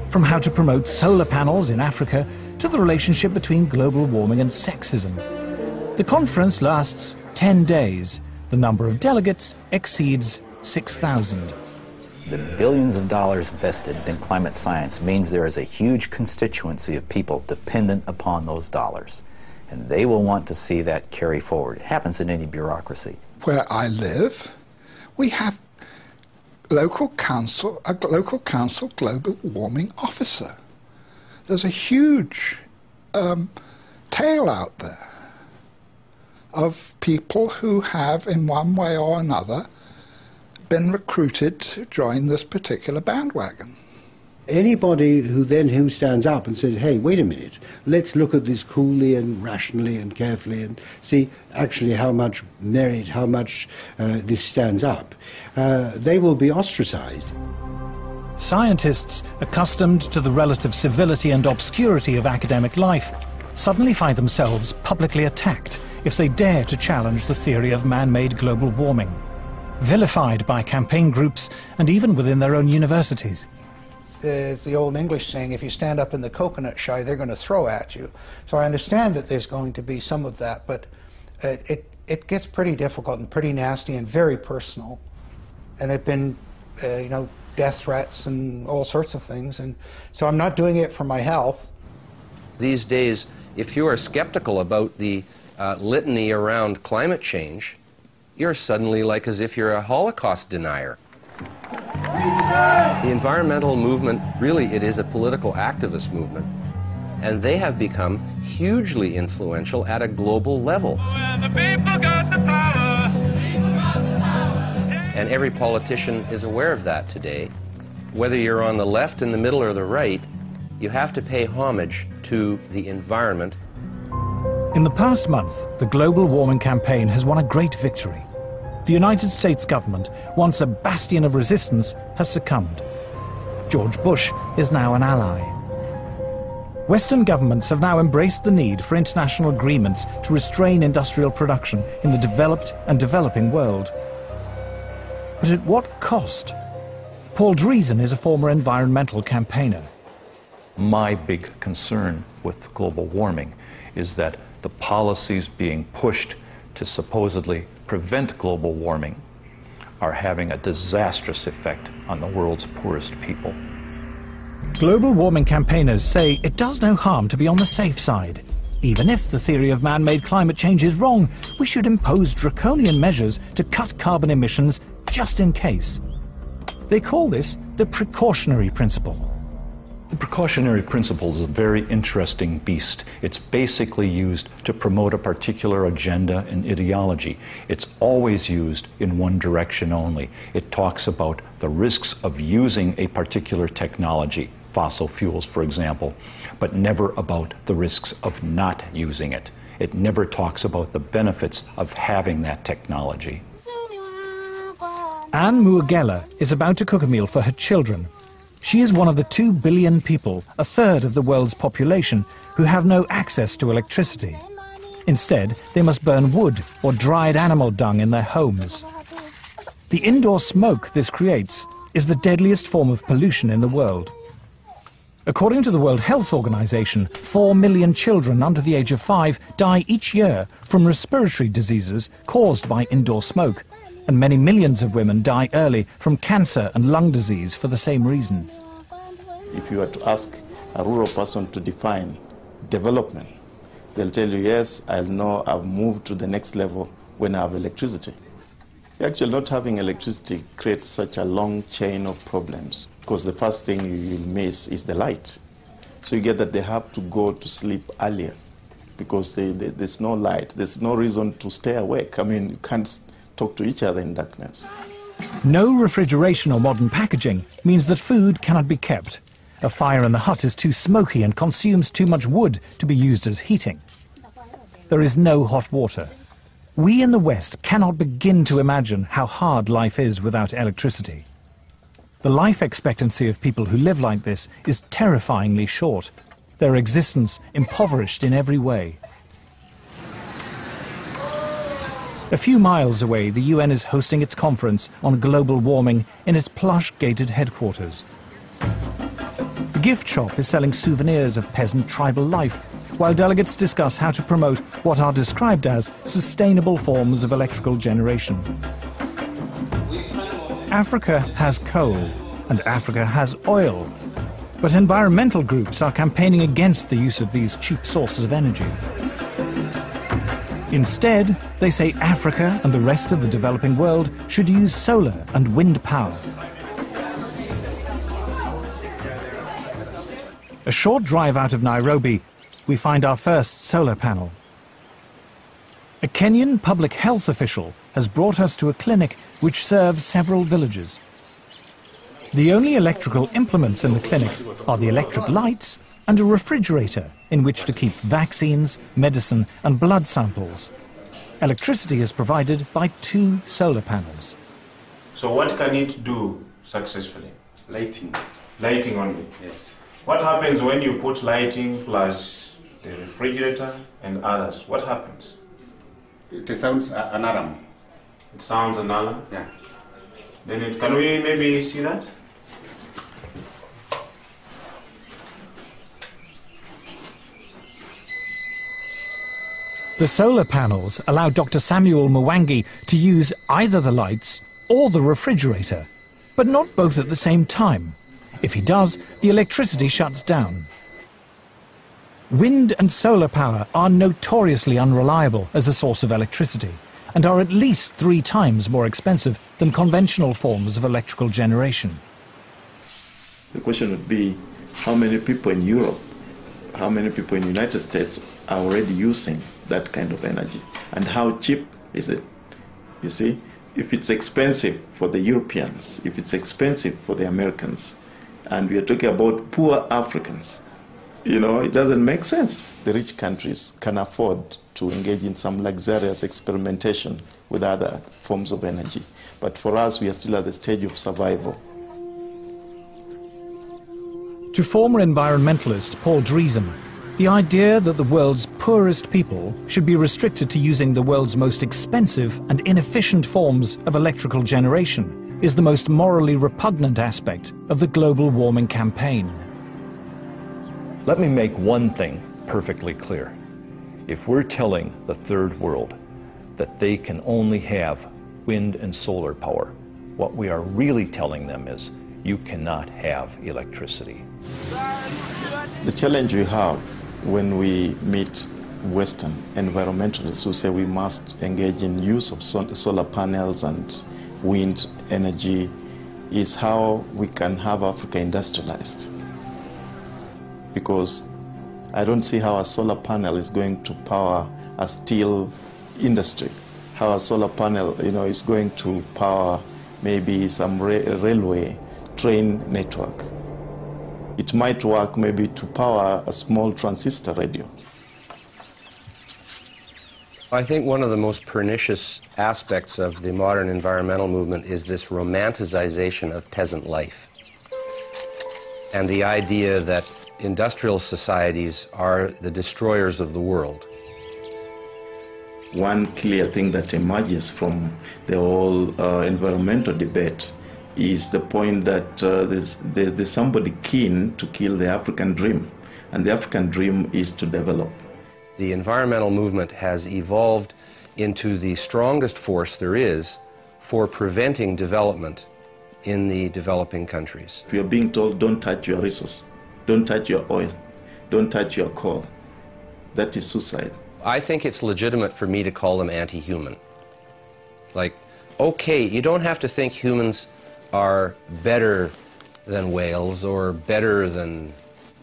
from how to promote solar panels in Africa to the relationship between global warming and sexism. The conference lasts 10 days. The number of delegates exceeds 6,000. The billions of dollars invested in climate science means there is a huge constituency of people dependent upon those dollars. And they will want to see that carry forward. It happens in any bureaucracy. Where I live, we have a local council global warming officer. There's a huge tail out there of people who have, in one way or another, been recruited to join this particular bandwagon. Anybody who stands up and says, hey, wait a minute, let's look at this coolly and rationally and carefully and see actually how much merit, how much this stands up, they will be ostracized. Scientists, accustomed to the relative civility and obscurity of academic life, suddenly find themselves publicly attacked if they dare to challenge the theory of man-made global warming, vilified by campaign groups and even within their own universities. It's the old English saying, if you stand up in the coconut shy, they're going to throw at you. So I understand that there's going to be some of that, but it gets pretty difficult and pretty nasty and very personal. And it's been, death threats and all sorts of things. And so I'm not doing it for my health. These days, if you are skeptical about the litany around climate change, you're suddenly like as if you're a Holocaust denier. The environmental movement, really, it is a political activist movement. And they have become hugely influential at a global level. And every politician is aware of that today. Whether you're on the left, in the middle, or the right, you have to pay homage to the environment. In the past month, the global warming campaign has won a great victory. The United States government, once a bastion of resistance, has succumbed. George Bush is now an ally. Western governments have now embraced the need for international agreements to restrain industrial production in the developed and developing world. But at what cost? Paul Driesen is a former environmental campaigner. My big concern with global warming is that the policies being pushed to supposedly prevent global warming are having a disastrous effect on the world's poorest people. Global warming campaigners say it does no harm to be on the safe side. Even if the theory of man-made climate change is wrong, we should impose draconian measures to cut carbon emissions just in case. They call this the precautionary principle. The precautionary principle is a very interesting beast. It's basically used to promote a particular agenda and ideology. It's always used in one direction only. It talks about the risks of using a particular technology, fossil fuels, for example, but never about the risks of not using it. It never talks about the benefits of having that technology. Anne Muagela is about to cook a meal for her children. She is one of the 2 billion people, a third of the world's population, who have no access to electricity. Instead, they must burn wood or dried animal dung in their homes. The indoor smoke this creates is the deadliest form of pollution in the world. According to the World Health Organization, 4 million children under the age of 5 die each year from respiratory diseases caused by indoor smoke, and many millions of women die early from cancer and lung disease for the same reason. If you were to ask a rural person to define development, they'll tell you, yes, I know I've moved to the next level when I have electricity. Actually, not having electricity creates such a long chain of problems, because the first thing you will miss is the light. So you get that they have to go to sleep earlier because there's no light. There's no reason to stay awake. I mean, you can't talk to each other in darkness. No refrigeration or modern packaging means that food cannot be kept. A fire in the hut is too smoky and consumes too much wood to be used as heating. There is no hot water. We in the West cannot begin to imagine how hard life is without electricity. The life expectancy of people who live like this is terrifyingly short, their existence impoverished in every way. A few miles away, the UN is hosting its conference on global warming in its plush gated headquarters. The gift shop is selling souvenirs of peasant tribal life, while delegates discuss how to promote what are described as sustainable forms of electrical generation. Africa has coal, and Africa has oil, but environmental groups are campaigning against the use of these cheap sources of energy. Instead, they say Africa and the rest of the developing world should use solar and wind power. A short drive out of Nairobi, we find our first solar panel. A Kenyan public health official has brought us to a clinic which serves several villages. The only electrical implements in the clinic are the electric lights and a refrigerator in which to keep vaccines, medicine and blood samples. Electricity is provided by 2 solar panels. So what can it do successfully? Lighting. Lighting only? Yes. What happens when you put lighting plus the refrigerator and others? What happens? It sounds an alarm. It sounds an alarm? Yeah. Then can we maybe see that? The solar panels allow Dr. Samuel Mwangi to use either the lights or the refrigerator, but not both at the same time. If he does, the electricity shuts down. Wind and solar power are notoriously unreliable as a source of electricity and are at least 3 times more expensive than conventional forms of electrical generation. The question would be, how many people in Europe, how many people in the United States are already using that kind of energy? And how cheap is it? You see, if it's expensive for the Europeans, if it's expensive for the Americans, and we are talking about poor Africans, it doesn't make sense. The rich countries can afford to engage in some luxurious experimentation with other forms of energy. But for us, we are still at the stage of survival. To former environmentalist Paul Driesen, the idea that the world's poorest people should be restricted to using the world's most expensive and inefficient forms of electrical generation is the most morally repugnant aspect of the global warming campaign. Let me make one thing perfectly clear. If we're telling the third world that they can only have wind and solar power, what we are really telling them is you cannot have electricity. The challenge we have when we meet Western environmentalists who say we must engage in use of solar panels and wind energy is how we can have Africa industrialized. Because I don't see how a solar panel is going to power a steel industry, how a solar panel, is going to power maybe some railway train network. It might work maybe to power a small transistor radio. I think one of the most pernicious aspects of the modern environmental movement is this romanticization of peasant life, and the idea that industrial societies are the destroyers of the world. One clear thing that emerges from the whole environmental debate is the point that there's somebody keen to kill the African dream, and the African dream is to develop. The environmental movement has evolved into the strongest force there is for preventing development in the developing countries. We are being told, don't touch your resource, don't touch your oil, don't touch your coal. That is suicide. I think it's legitimate for me to call them anti-human. Like, okay, you don't have to think humans are better than whales or better than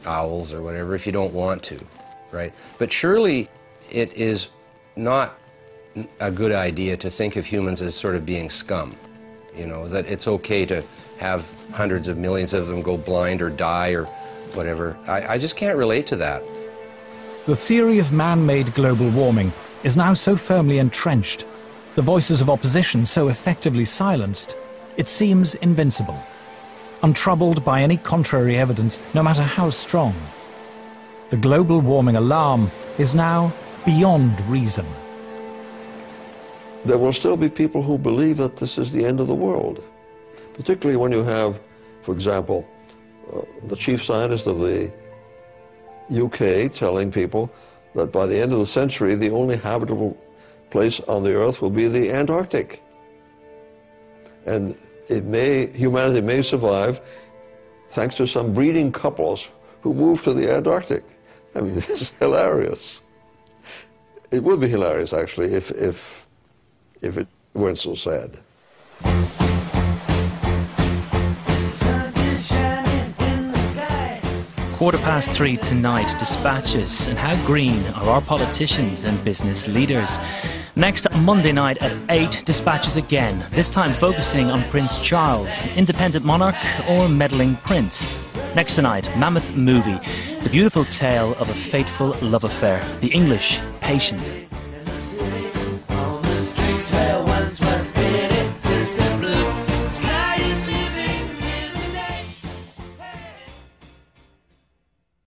owls or whatever if you don't want to, right? But surely it is not a good idea to think of humans as sort of being scum, that it's okay to have hundreds of millions of them go blind or die or whatever. I just can't relate to that. The theory of man-made global warming is now so firmly entrenched, the voices of opposition so effectively silenced, it seems invincible, untroubled by any contrary evidence, no matter how strong. The global warming alarm is now beyond reason. There will still be people who believe that this is the end of the world, particularly when you have, for example, the chief scientist of the UK telling people that by the end of the century, the only habitable place on the Earth will be the Antarctic. And humanity may survive thanks to some breeding couples who move to the Antarctic. I mean, it's hilarious. It would be hilarious, actually, if it weren't so sad. 3:15 tonight, dispatches, and how green are our politicians and business leaders. Next Monday night at 8, dispatches again, this time focusing on Prince Charles, independent monarch or meddling prince. Next tonight, Mammoth Movie, the beautiful tale of a fateful love affair, the English Patient.